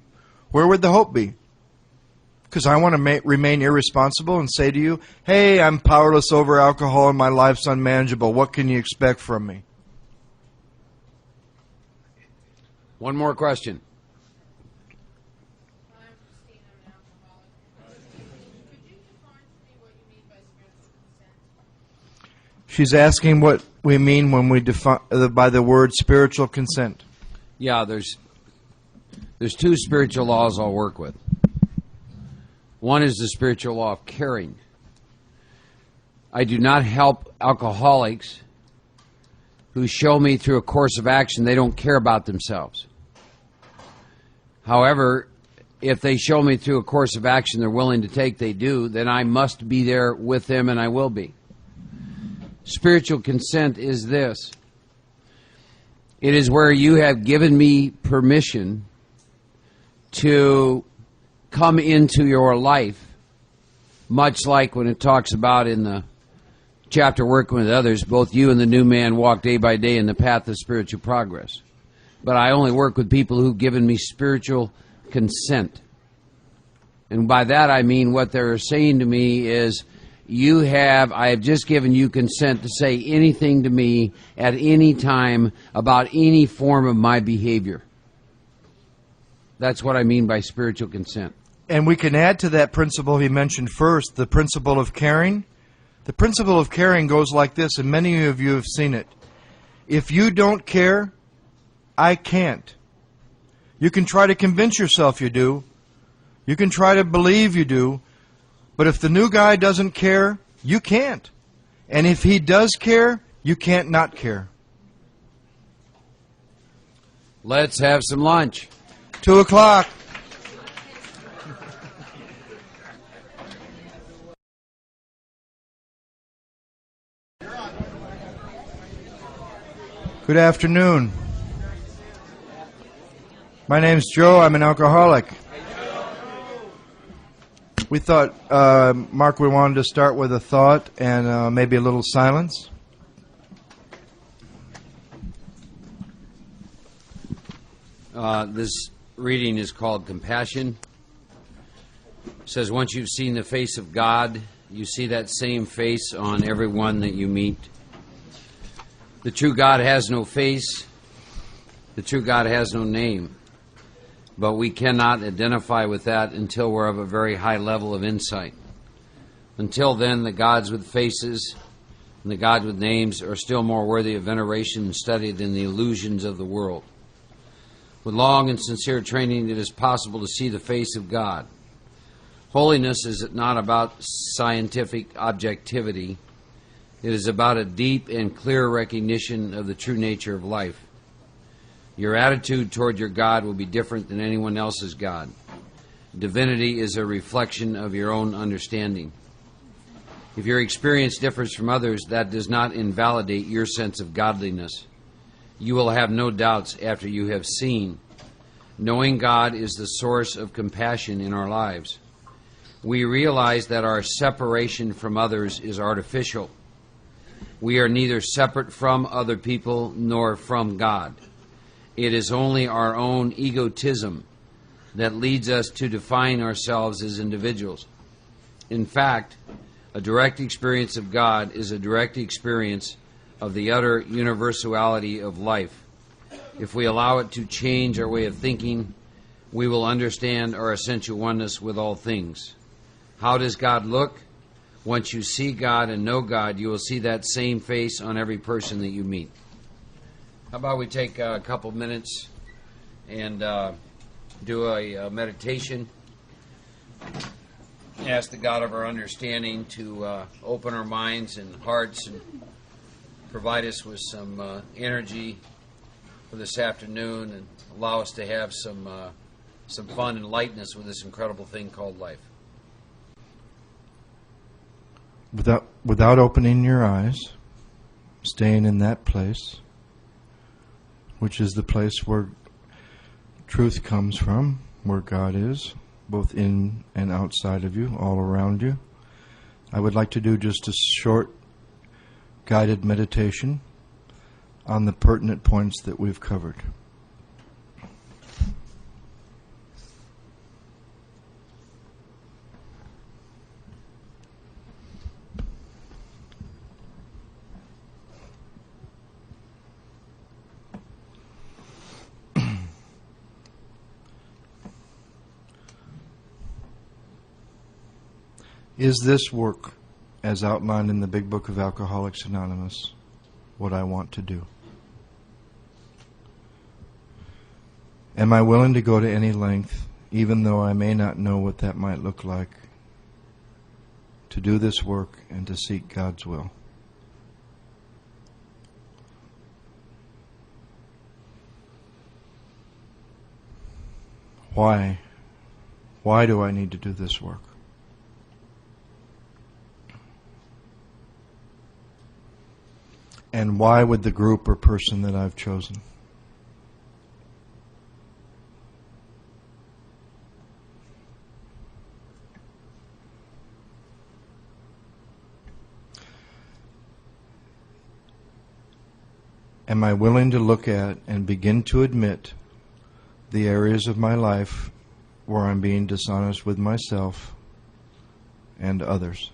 Where would the hope be? Because I want to remain irresponsible and say to you, hey, I'm powerless over alcohol and my life's unmanageable. What can you expect from me? One more question. I'm Christine, I'm an alcoholic. Could you define for me what you mean by spiritual consent? She's asking what we mean when we define by the word spiritual consent. Yeah, there's There's two spiritual laws I'll work with. One is the spiritual law of caring. I do not help alcoholics who show me through a course of action they don't care about themselves. However, if they show me through a course of action they're willing to take, they do, then I must be there with them, and I will be. Spiritual consent is this. It is where you have given me permission to come into your life, much like when it talks about in the chapter Working with Others, both you and the new man walk day by day in the path of spiritual progress. But I only work with people who've given me spiritual consent. And by that I mean what they're saying to me is, I have just given you consent to say anything to me at any time about any form of my behavior. That's what I mean by spiritual consent. And we can add to that principle he mentioned first, the principle of caring. The principle of caring goes like this, and many of you have seen it. If you don't care, I can't. You can try to convince yourself you do. You can try to believe you do. But if the new guy doesn't care, you can't. And if he does care, you can't not care. Let's have some lunch. 2:00. Good afternoon. My name's Joe. I'm an alcoholic. We thought, Mark, we wanted to start with a thought and maybe a little silence. This reading is called Compassion. It says, once you've seen the face of God, you see that same face on everyone that you meet. The true God has no face. The true God has no name. But we cannot identify with that until we're of a very high level of insight. Until then, the gods with faces and the gods with names are still more worthy of veneration and study than the illusions of the world. With long and sincere training, it is possible to see the face of God. Holiness is not about scientific objectivity. It is about a deep and clear recognition of the true nature of life. Your attitude toward your God will be different than anyone else's God. Divinity is a reflection of your own understanding. If your experience differs from others, that does not invalidate your sense of godliness. You will have no doubts after you have seen. Knowing God is the source of compassion in our lives. We realize that our separation from others is artificial. We are neither separate from other people nor from God. It is only our own egotism that leads us to define ourselves as individuals. In fact, a direct experience of God is a direct experience of the utter universality of life. If we allow it to change our way of thinking, we will understand our essential oneness with all things. How does God look? Once you see God and know God, you will see that same face on every person that you meet. How about we take a couple minutes and do a meditation? Ask the God of our understanding to open our minds and hearts and provide us with some energy for this afternoon and allow us to have some fun and lightness with this incredible thing called life. Without opening your eyes, staying in that place, which is the place where truth comes from, where God is, both in and outside of you, all around you. I would like to do just a short guided meditation on the pertinent points that we've covered. Is this work, as outlined in the Big Book of Alcoholics Anonymous, what I want to do? Am I willing to go to any length, even though I may not know what that might look like, to do this work and to seek God's will? Why? Why do I need to do this work? And why would the group or person that I've chosen? Am I willing to look at and begin to admit the areas of my life where I'm being dishonest with myself and others?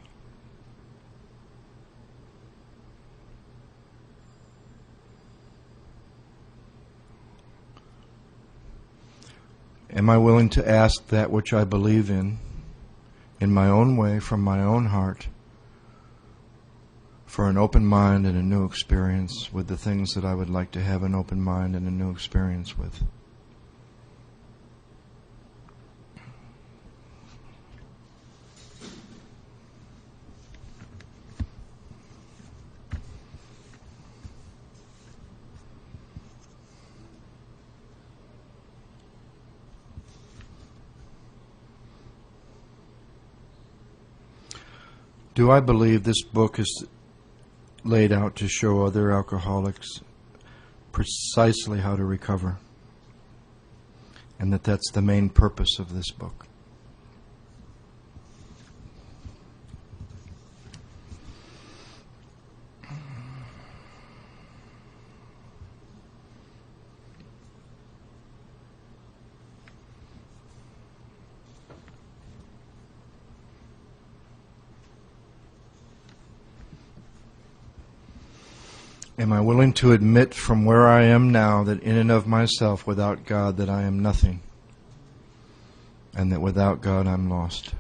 Am I willing to ask that which I believe in my own way, from my own heart, for an open mind and a new experience with the things that I would like to have an open mind and a new experience with? Do I believe this book is laid out to show other alcoholics precisely how to recover, and that that's the main purpose of this book? Am I willing to admit from where I am now that in and of myself, without God, that I am nothing, and that without God I'm lost?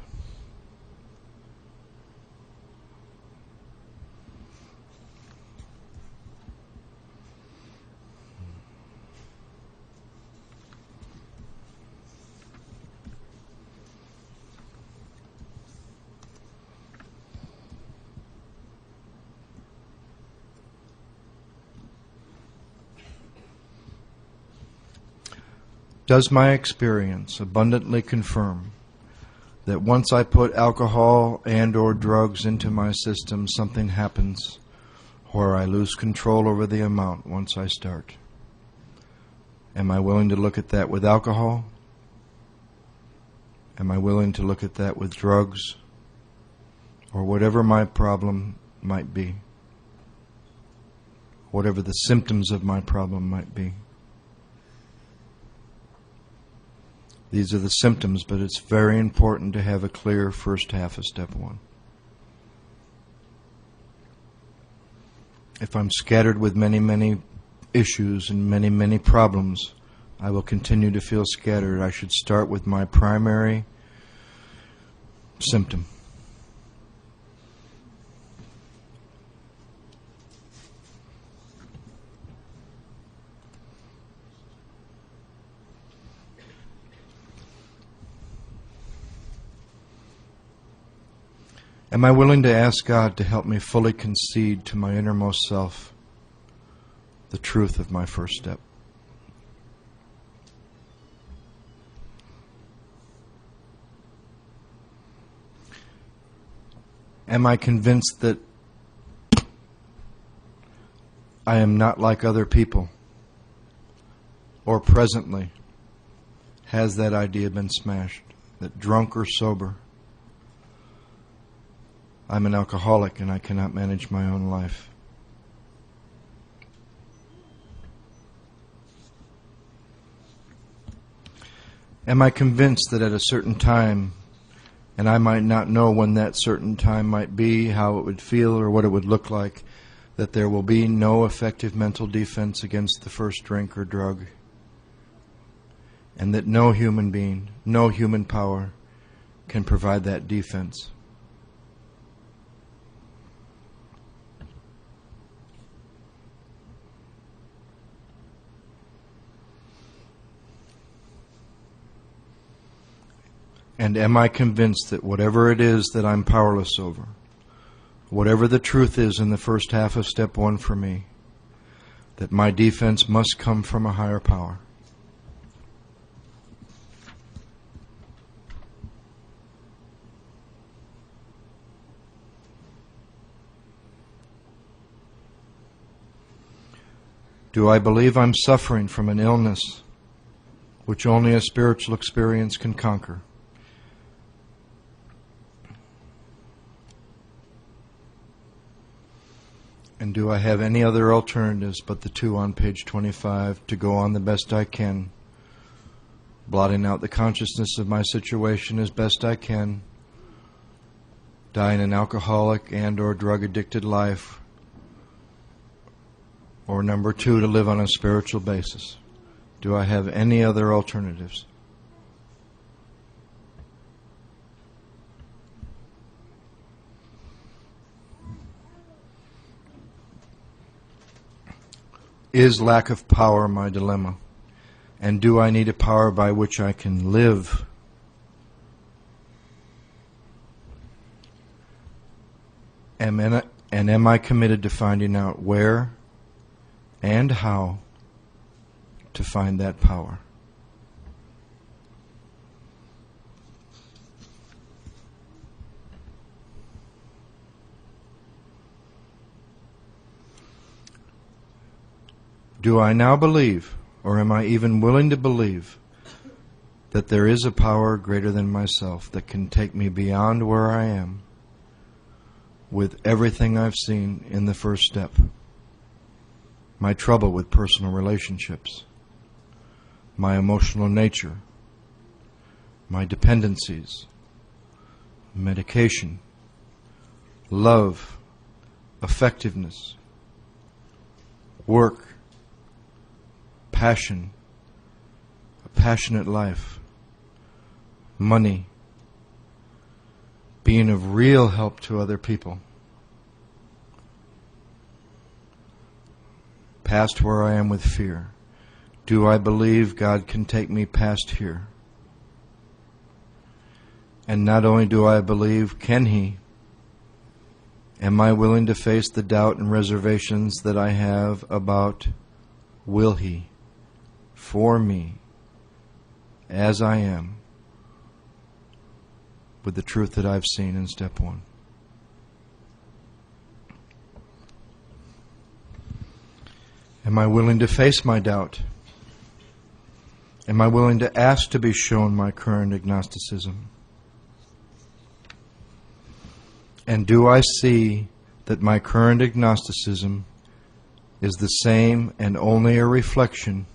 Does my experience abundantly confirm that once I put alcohol and or drugs into my system, something happens where I lose control over the amount once I start? Am I willing to look at that with alcohol? Am I willing to look at that with drugs? Or whatever my problem might be? Whatever the symptoms of my problem might be? These are the symptoms, but it's very important to have a clear first half of step one. If I'm scattered with many, many issues and many, many problems, I will continue to feel scattered. I should start with my primary symptom. Am I willing to ask God to help me fully concede to my innermost self the truth of my first step? Am I convinced that I am not like other people? Or presently has that idea been smashed? That drunk or sober, I'm an alcoholic and I cannot manage my own life? Am I convinced that at a certain time, and I might not know when that certain time might be, how it would feel, or what it would look like, that there will be no effective mental defense against the first drink or drug, and that no human being, no human power can provide that defense? And am I convinced that whatever it is that I'm powerless over, whatever the truth is in the first half of step 1 for me, that my defense must come from a higher power? Do I believe I'm suffering from an illness which only a spiritual experience can conquer? And do I have any other alternatives but the 2 on page 25 to go on the best I can, blotting out the consciousness of my situation as best I can, dying an alcoholic and or drug-addicted life, or number 2, to live on a spiritual basis? Do I have any other alternatives? Is lack of power my dilemma? And do I need a power by which I can live? And am I committed to finding out where and how to find that power? Do I now believe, or am I even willing to believe, that there is a power greater than myself that can take me beyond where I am with everything I've seen in the first step? My trouble with personal relationships, my emotional nature, my dependencies, medication, love, effectiveness, work, passion, a passionate life, money, being of real help to other people, past where I am with fear. Do I believe God can take me past here? And not only do I believe, can He? Am I willing to face the doubt and reservations that I have about, will He, for me, as I am, with the truth that I've seen in step 1? Am I willing to face my doubt? Am I willing to ask to be shown my current agnosticism? And do I see that my current agnosticism is the same and only a reflection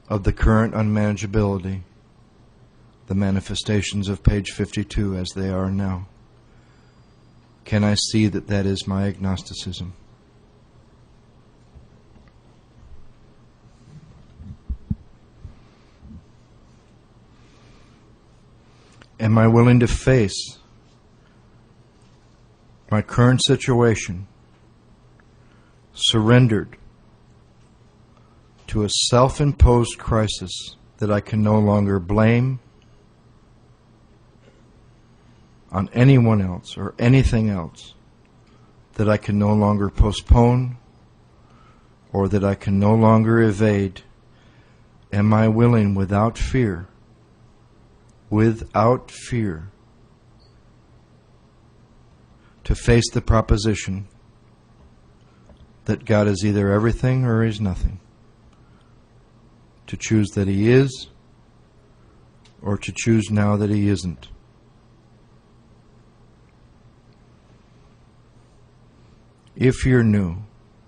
of the current unmanageability, the manifestations of page 52 as they are now? Can I see that that is my agnosticism? Am I willing to face my current situation, surrendered to a self-imposed crisis that I can no longer blame on anyone else or anything else, that I can no longer postpone or that I can no longer evade? Am I willing without fear, to face the proposition that God is either everything or He's nothing? To choose that He is, or to choose now that He isn't? If you're new,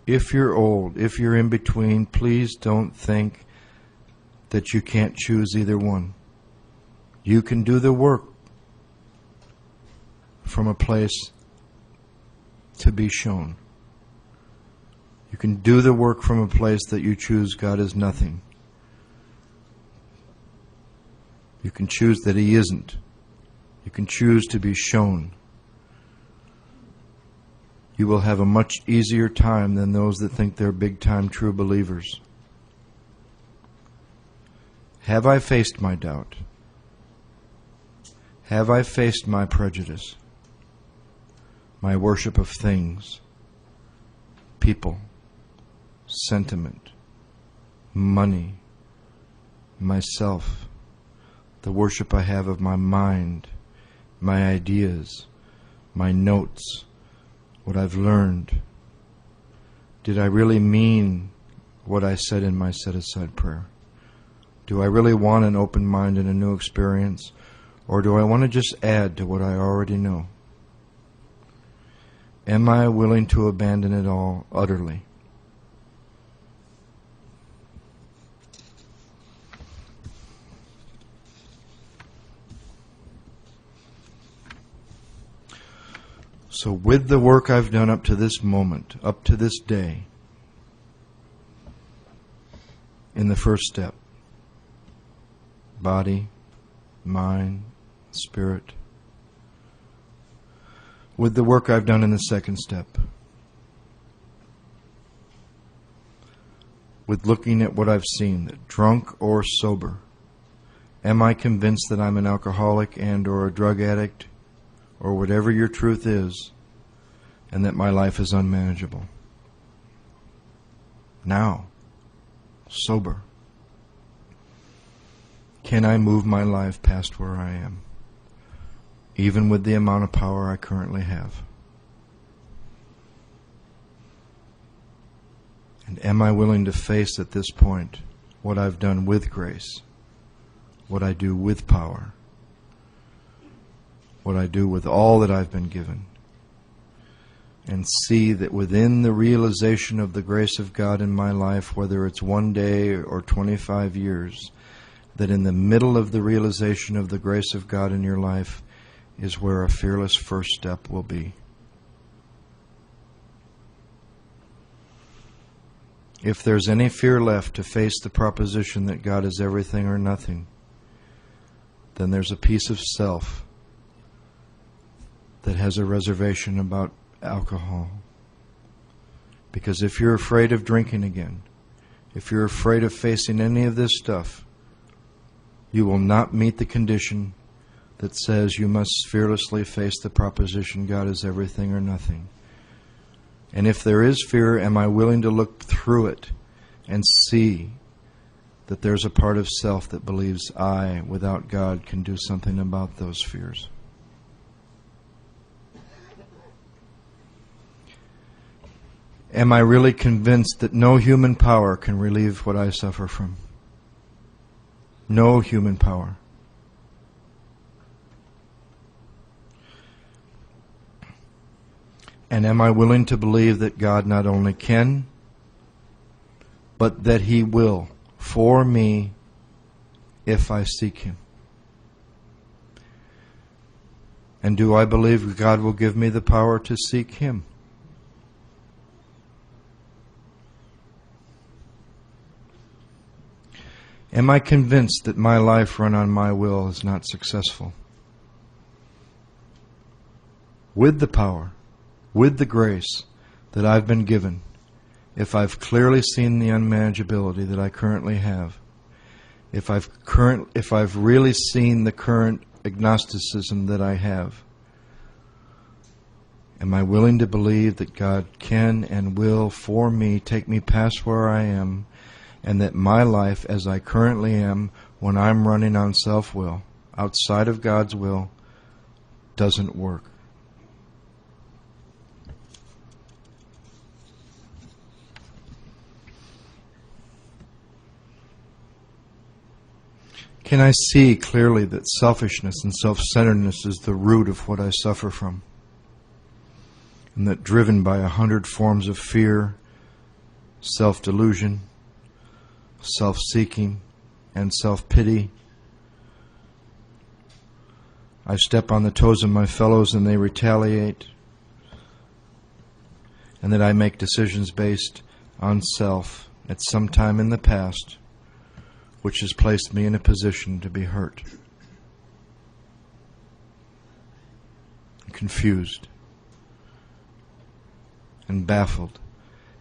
if you're old, if you're in between, please don't think that you can't choose either one. You can do the work from a place to be shown. You can do the work from a place that you choose God is nothing. You can choose that He isn't. You can choose to be shown. You will have a much easier time than those that think they're big-time true believers. Have I faced my doubt? Have I faced my prejudice, my worship of things, people, sentiment, money, myself, the worship I have of my mind, my ideas, my notes, what I've learned? Did I really mean what I said in my set-aside prayer? Do I really want an open mind and a new experience? Or do I want to just add to what I already know? Am I willing to abandon it all utterly? So with the work I've done up to this moment, up to this day, in the first step, body, mind, spirit, with the work I've done in the second step, with looking at what I've seen, that drunk or sober, am I convinced that I'm an alcoholic and or a drug addict or whatever your truth is, and that my life is unmanageable? Now, sober, can I move my life past where I am, even with the amount of power I currently have? And am I willing to face at this point what I've done with grace, what I do with power, what I do with all that I've been given, and see that within the realization of the grace of God in my life, whether it's one day or 25 years, that in the middle of the realization of the grace of God in your life is where a fearless first step will be. If there's any fear left to face the proposition that God is everything or nothing, then there's a piece of self that has a reservation about alcohol. Because if you're afraid of drinking again, if you're afraid of facing any of this stuff, you will not meet the condition that says you must fearlessly face the proposition God is everything or nothing. And if there is fear, am I willing to look through it and see that there's a part of self that believes I, without God, can do something about those fears? Am I really convinced that no human power can relieve what I suffer from? No human power. And am I willing to believe that God not only can, but that He will for me if I seek Him? And do I believe God will give me the power to seek Him? Am I convinced that my life run on my will is not successful? With the power, with the grace that I've been given, if I've clearly seen the unmanageability that I currently have, if I've really seen the current agnosticism that I have, am I willing to believe that God can and will for me take me past where I am, and that my life as I currently am, when I'm running on self-will, outside of God's will, doesn't work? Can I see clearly that selfishness and self-centeredness is the root of what I suffer from? And that driven by 100 forms of fear, self-delusion, self-seeking, and self-pity, I step on the toes of my fellows and they retaliate, and that I make decisions based on self at some time in the past, which has placed me in a position to be hurt, confused, and baffled,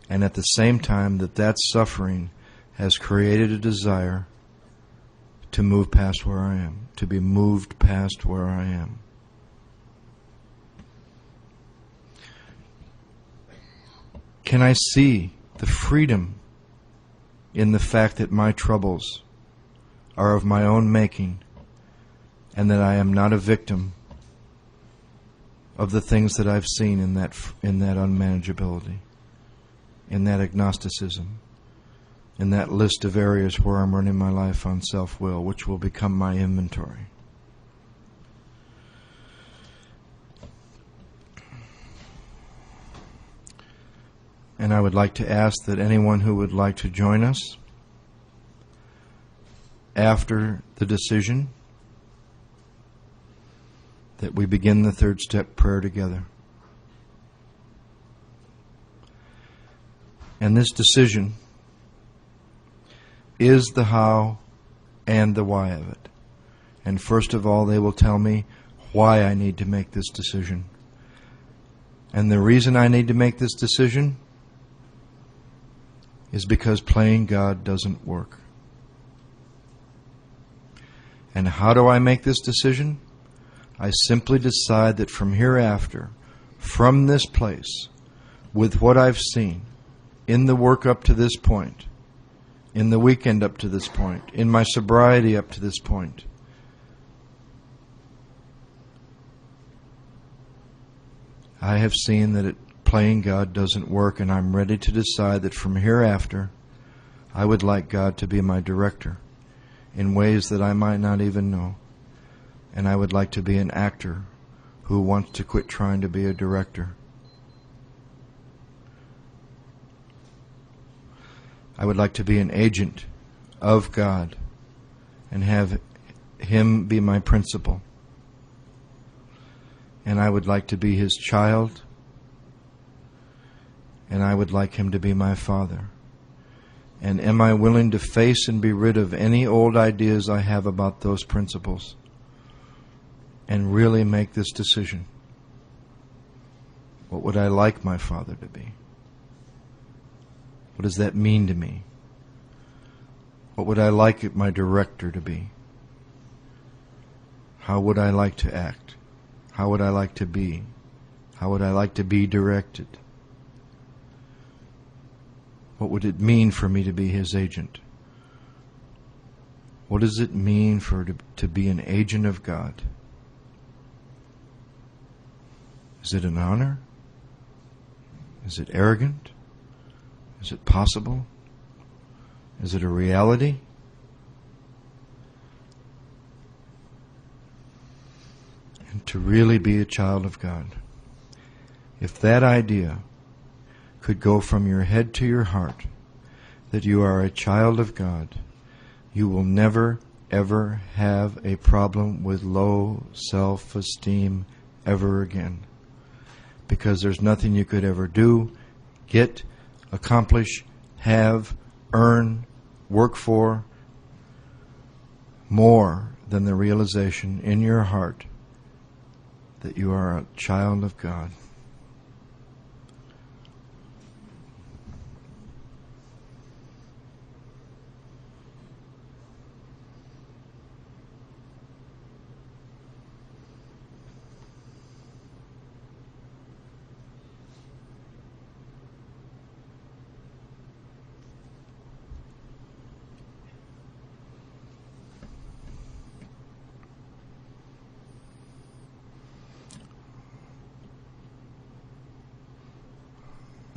and at the same time that suffering has created a desire to move past where I am, to be moved past where I am. Can I see the freedom in the fact that my troubles are of my own making and that I am not a victim of the things that I've seen in that unmanageability, in that agnosticism, in that list of areas where I'm running my life on self-will, which will become my inventory. And I would like to ask that anyone who would like to join us after the decision, that we begin the third step prayer together. And this decision is the how and the why of it. And first of all, they will tell me why I need to make this decision. And the reason I need to make this decision is because playing God doesn't work. And how do I make this decision? I simply decide that from hereafter, from this place, with what I've seen, in the work up to this point, in the weekend up to this point, in my sobriety up to this point, I have seen that playing God doesn't work, and I'm ready to decide that from hereafter, I would like God to be my director in ways that I might not even know. And I would like to be an actor who wants to quit trying to be a director. I would like to be an agent of God and have Him be my principal. And I would like to be His child, and I would like Him to be my Father. And am I willing to face and be rid of any old ideas I have about those principles and really make this decision? What would I like my Father to be? What does that mean to me? What would I like my director to be? How would I like to act? How would I like to be? How would I like to be directed? What would it mean for me to be His agent? What does it mean to be an agent of God? Is it an honor? Is it arrogant? Is it possible? Is it a reality? And to really be a child of God, if that idea could go from your head to your heart, that you are a child of God, you will never, ever have a problem with low self-esteem ever again. Because there's nothing you could ever do, get, accomplish, have, earn, work for, more than the realization in your heart that you are a child of God.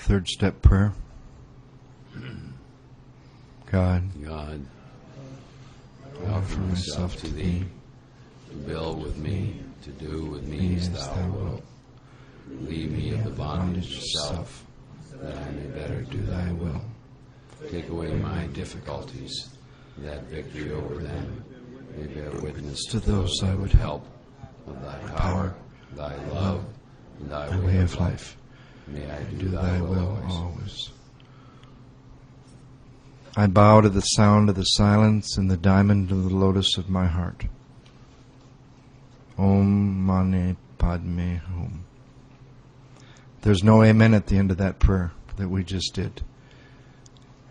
Third step prayer. God, God, I offer myself to Thee, to build with me, to do with me as Thou wilt. Leave me of the bondage of self, that I may better do Thy will. Take away my difficulties, that victory over them may bear witness to those I would help of Thy power, Thy love, and Thy Thy way of life. May I Do Thy will always. I bow to the sound of the silence and the diamond of the lotus of my heart. Om Mani Padme Hum. There's no amen at the end of that prayer that we just did.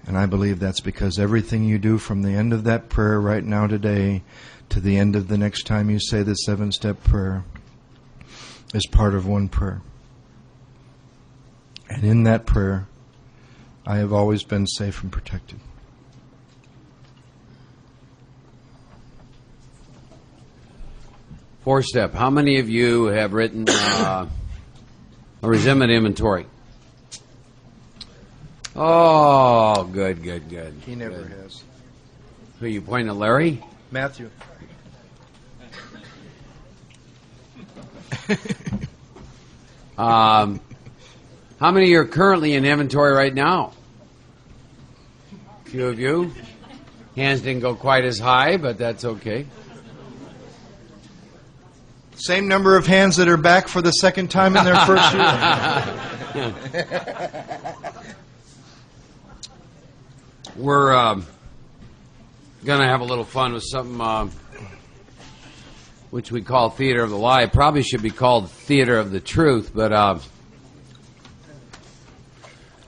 And I believe that's because everything you do from the end of that prayer right now today to the end of the next time you say the 7-step prayer is part of one prayer. And in that prayer, I have always been safe and protected. Fourth step. How many of you have written a resentment inventory? Oh, good. He never Good. has. Who are you pointing at, Larry? Matthew. How many are currently in inventory right now? A few of you. Hands didn't go quite as high, but that's okay. Same number of hands that are back for the second time in their first year. We're going to have a little fun with something which we call Theater of the Lie. It probably should be called Theater of the Truth, but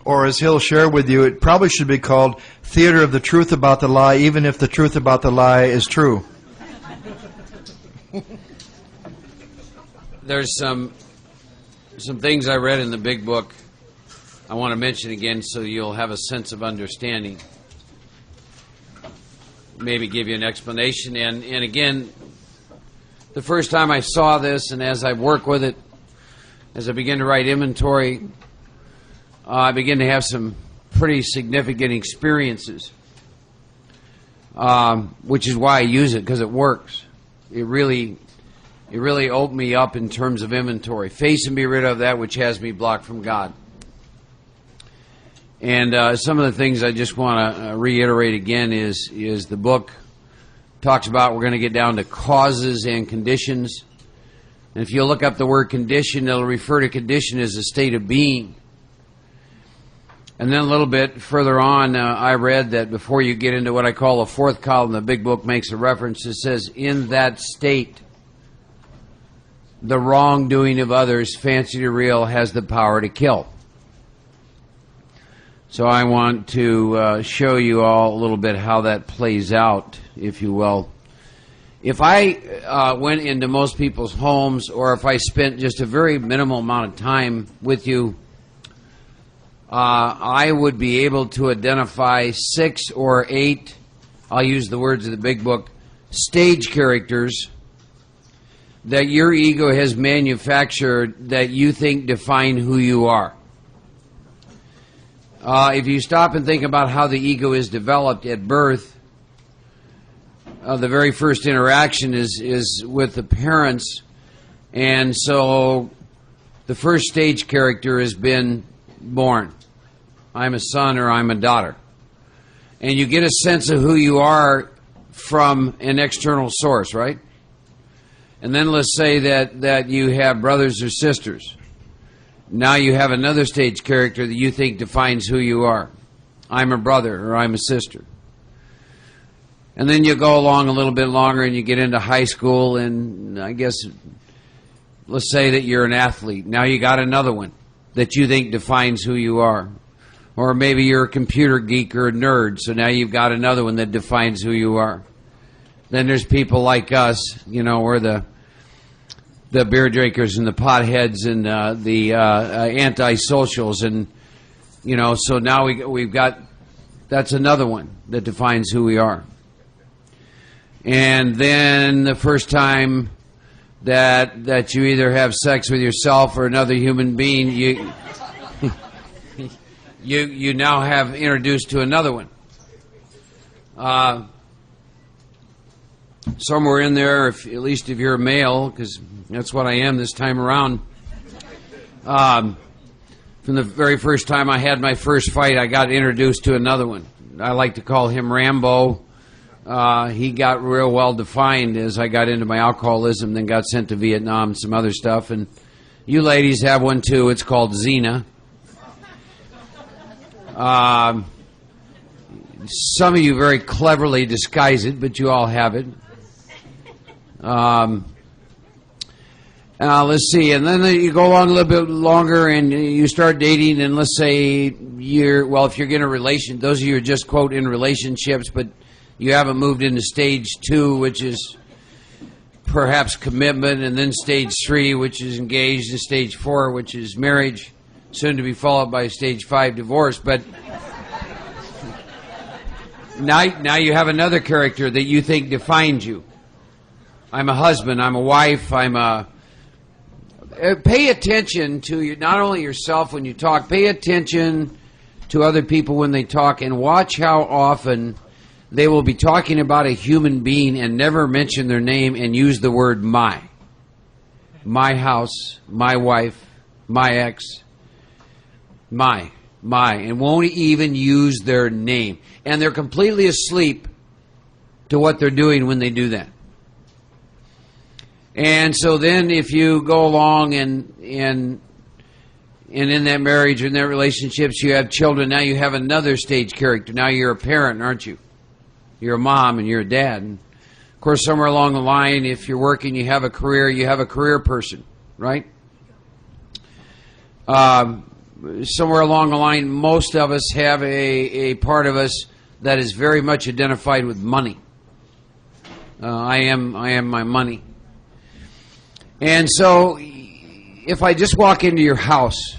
Or as he'll share with you, it probably should be called Theater of the Truth About the Lie, even if the truth about the lie is true. there's some things I read in the big book I want to mention again so you'll have a sense of understanding. Maybe give you an explanation. And again, the first time I saw this, and as I work with it, as I begin to write inventory, I begin to have some pretty significant experiences, which is why I use it, because it works. It really opened me up in terms of inventory. Face and be rid of that which has me blocked from God. And some of the things I just want to reiterate again is the book talks about we're going to get down to causes and conditions. And if you look up the word condition, it'll refer to condition as a state of being. And then a little bit further on, I read that before you get into what I call a fourth column, the big book makes a reference. It says, in that state, the wrongdoing of others, fancy to real, has the power to kill. So I want to show you all a little bit how that plays out, if you will. If I went into most people's homes, or if I spent just a very minimal amount of time with you, I would be able to identify 6 or 8, I'll use the words of the big book, stage characters that your ego has manufactured that you think define who you are. If you stop and think about how the ego is developed at birth, the very first interaction is with the parents, and so the first stage character has been born. I'm a son or I'm a daughter. And you get a sense of who you are from an external source, right? And then let's say that you have brothers or sisters. Now you have another stage character that you think defines who you are. I'm a brother or I'm a sister. And then you go along a little bit longer and you get into high school, and I guess let's say that you're an athlete. Now you got another one that you think defines who you are. Or maybe you're a computer geek or a nerd, so now you've got another one that defines who you are. Then there's people like us, we're the beer drinkers and the potheads and the antisocials, and so now we've got, that's another one that defines who we are. And then the first time that you either have sex with yourself or another human being, you now have introduced to another one. Somewhere in there, at least if you're a male, because that's what I am this time around, from the very first time I had my first fight, I got introduced to another one. I like to call him Rambo. He got real well defined as I got into my alcoholism, then got sent to Vietnam and some other stuff. And you ladies have one too. It's called Xena. Some of you very cleverly disguise it, but you all have it. Let's see, and then you go on a little bit longer and you start dating, and let's say if you're in a relation, those of you who are just, quote, in relationships, but you haven't moved into stage 2, which is perhaps commitment, and then stage 3, which is engaged, and stage 4, which is marriage, soon to be followed by stage 5, divorce. But now you have another character that you think defines you. I'm a husband, I'm a wife, I'm a... Pay attention to not only yourself when you talk, pay attention to other people when they talk, and watch how often they will be talking about a human being and never mention their name and use the word my. My house, my wife, my ex, my, and won't even use their name. And they're completely asleep to what they're doing when they do that. And so then if you go along and in that marriage or in that relationships you have children, now you have another stage character. Now you're a parent, aren't you? You're a mom and you're a dad. And of course, somewhere along the line, if you're working, you have a career person, right? Somewhere along the line, most of us have a part of us that is very much identified with money. I am my money. And so, if I just walk into your house,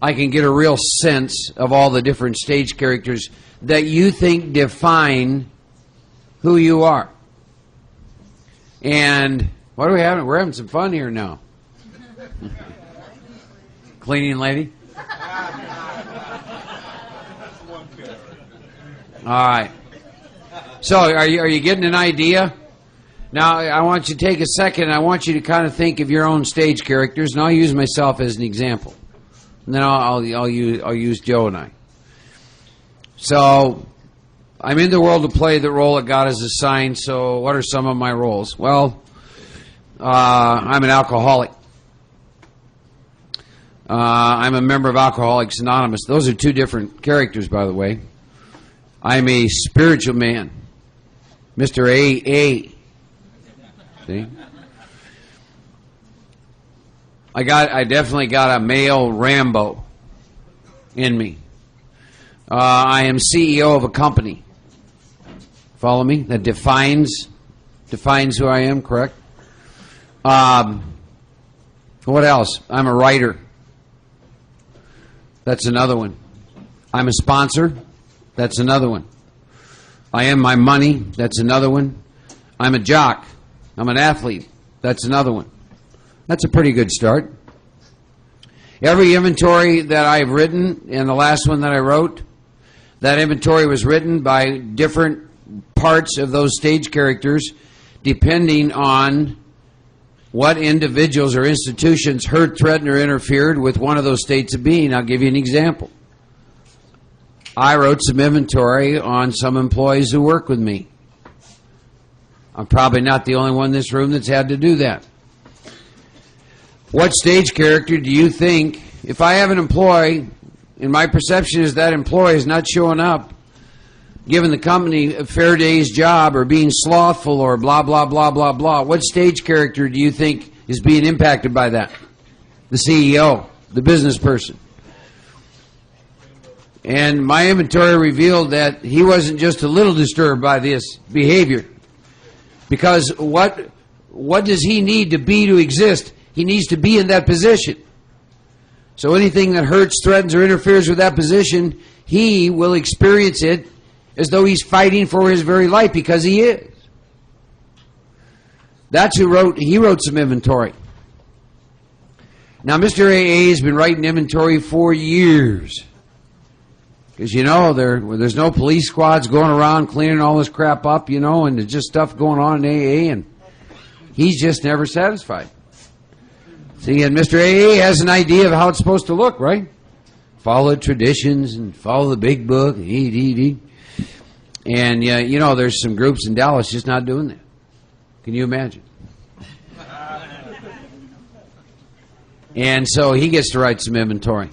I can get a real sense of all the different stage characters that you think define who you are. And what are we having? We're having some fun here now. Cleaning lady? All right. So, are you getting an idea? Now, I want you to take a second, and I want you to kind of think of your own stage characters, and I'll use myself as an example. And then I'll use Joe and I. So, I'm in the world to play the role that God has assigned, so what are some of my roles? Well, I'm an alcoholic. I'm a member of Alcoholics Anonymous. Those are two different characters, by the way. I'm a spiritual man. Mr. AA. See? I definitely got a male Rambo in me. I am CEO of a company. Follow me? That defines who I am, correct? What else? I'm a writer. That's another one. I'm a sponsor. That's another one. I am my money. That's another one. I'm a jock. I'm an athlete. That's another one. That's a pretty good start. Every inventory that I've written, and the last one that I wrote, that inventory was written by different parts of those stage characters depending on what individuals or institutions hurt, threatened, or interfered with one of those states of being. I'll give you an example. I wrote some inventory on some employees who work with me. I'm probably not the only one in this room that's had to do that. What stage character do you think, if I have an employee, and my perception is that employee is not showing up, giving the company a fair day's job, or being slothful, or blah, blah, blah, blah, blah, what stage character do you think is being impacted by that? The CEO, the business person. And my inventory revealed that he wasn't just a little disturbed by this behavior. Because what does he need to be to exist? He needs to be in that position. So anything that hurts, threatens, or interferes with that position, he will experience it as though he's fighting for his very life, because he is. That's he wrote some inventory. Now, Mr. AA has been writing inventory for years. Because, there's no police squads going around cleaning all this crap up, and there's just stuff going on in AA, and he's just never satisfied. See, and Mr. AA has an idea of how it's supposed to look, right? Follow the traditions and follow the big book, and there's some groups in Dallas just not doing that. Can you imagine? And so he gets to write some inventory.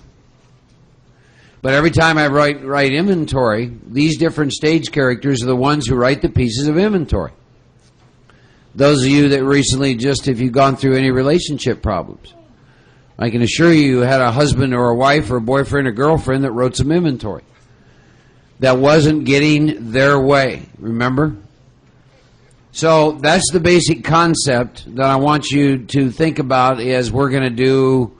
But every time I write inventory, these different stage characters are the ones who write the pieces of inventory. Those of you that recently just, if you've gone through any relationship problems, I can assure you had a husband or a wife or a boyfriend or girlfriend that wrote some inventory that wasn't getting their way, remember? So that's the basic concept that I want you to think about as we're going to do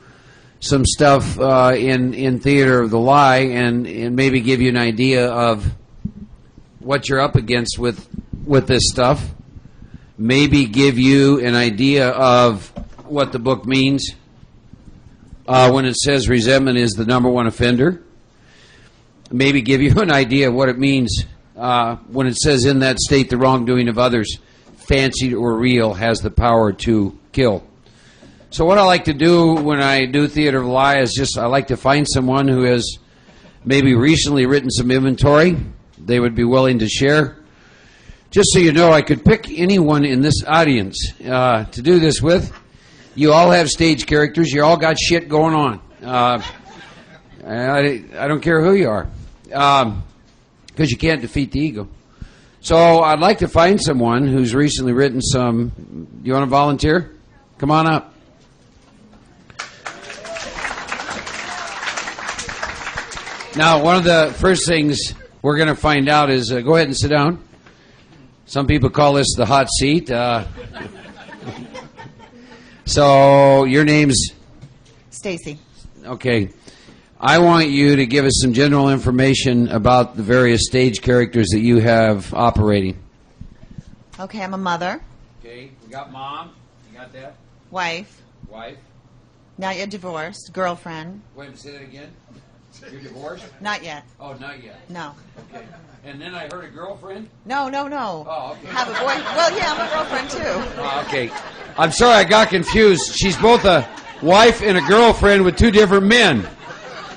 some stuff in Theater of the Lie and maybe give you an idea of what you're up against with this stuff. Maybe give you an idea of what the book means when it says resentment is the number one offender. Maybe give you an idea of what it means when it says in that state the wrongdoing of others, fancied or real, has the power to kill. So what I like to do when I do Theater of the Lie is I like to find someone who has maybe recently written some inventory they would be willing to share. Just so you know, I could pick anyone in this audience to do this with. You all have stage characters. You all got shit going on. I don't care who you are, because you can't defeat the ego. So I'd like to find someone who's recently written some. You want to volunteer? Come on up. Now, one of the first things we're going to find out is, go ahead and sit down. Some people call this the hot seat. So your name's? Stacy. Okay. I want you to give us some general information about the various stage characters that you have operating. Okay, I'm a mother, Okay. We got mom. You got that? wife, Wife. not yet divorced, girlfriend, Wait a minute, say that again. You're divorced? not yet. Oh, not yet. No. Okay. And then I heard a girlfriend? No. Oh, okay. Have a boy. Well, yeah, I'm a girlfriend too. Oh, okay. I'm sorry, I got confused. She's both a wife and a girlfriend with two different men.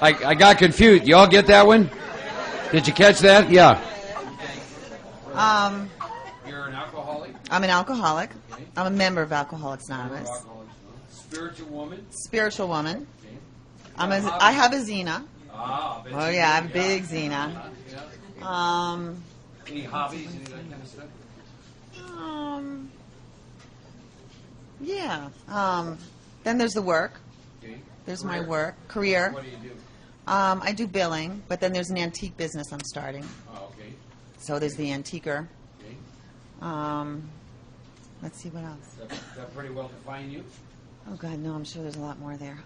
I got confused. You all get that one? Did you catch that? Yeah. You're an alcoholic? I'm an alcoholic. I'm a member of Alcoholics Anonymous. Spiritual woman? Spiritual woman. Okay. I have a Xena. Ah, I bet Oh you yeah, do. I'm big Xena. Yeah. Any hobbies, any of that kind of stuff? Yeah. Then there's the work. Okay. There's my Career? work, career. What do you do? I do billing, but then there's an antique business I'm starting. Oh, okay. So there's the antiquer. Okay. Let's see what else. That pretty well define you? Oh God, no, I'm sure there's a lot more there.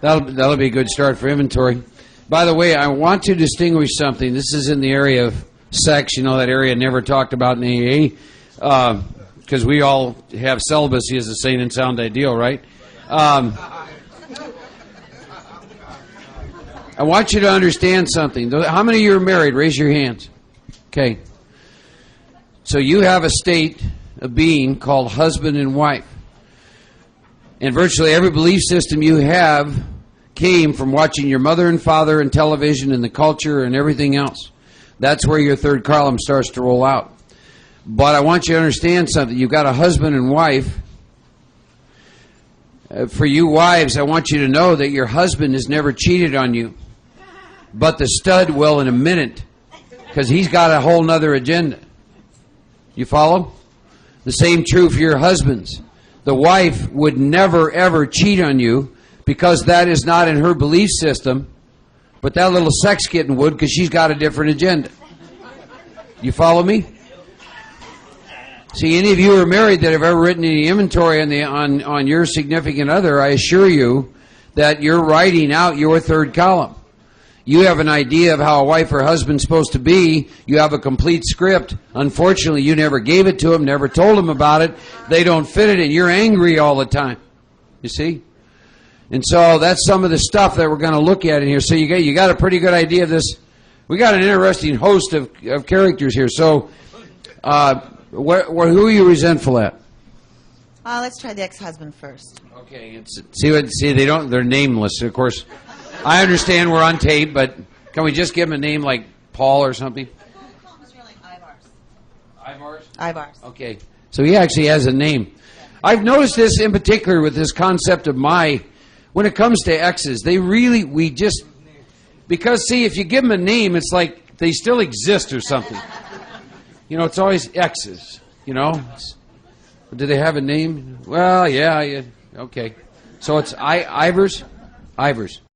That'll be a good start for inventory. By the way, I want to distinguish something. This is in the area of sex. You know, that area never talked about in AA, because we all have celibacy as a sane and sound ideal, right? I want you to understand something. How many of you are married? Raise your hands. Okay. So you have a state of being called husband and wife. And virtually every belief system you have came from watching your mother and father and television and the culture and everything else. That's where your third column starts to roll out. But I want you to understand something. You've got a husband and wife. For you wives, I want you to know that your husband has never cheated on you. But the stud will in a minute, because he's got a whole nother agenda. You follow? The same true for your husbands. The wife would never, ever cheat on you because that is not in her belief system, but that little sex kitten would because she's got a different agenda. You follow me? See, any of you who are married that have ever written any inventory on your significant other, I assure you that you're writing out your third column. You have an idea of how a wife or husband's supposed to be. You have a complete script. Unfortunately, you never gave it to them, never told them about it. They don't fit it, and you're angry all the time. You see? And so that's some of the stuff that we're going to look at in here. So you got a pretty good idea of this. We got an interesting host of characters here. So who are you resentful at? Let's try the ex-husband first. Okay. They're nameless, of course. I understand we're on tape, but can we just give him a name like Paul or something? It's really Ivars. Ivars? Ivars. Okay. So he actually has a name. I've noticed this in particular with this concept of when it comes to exes, because see, if you give them a name, it's like they still exist or something. You know, it's always exes. You know, do they have a name? Well, yeah, okay. So it's Ivers.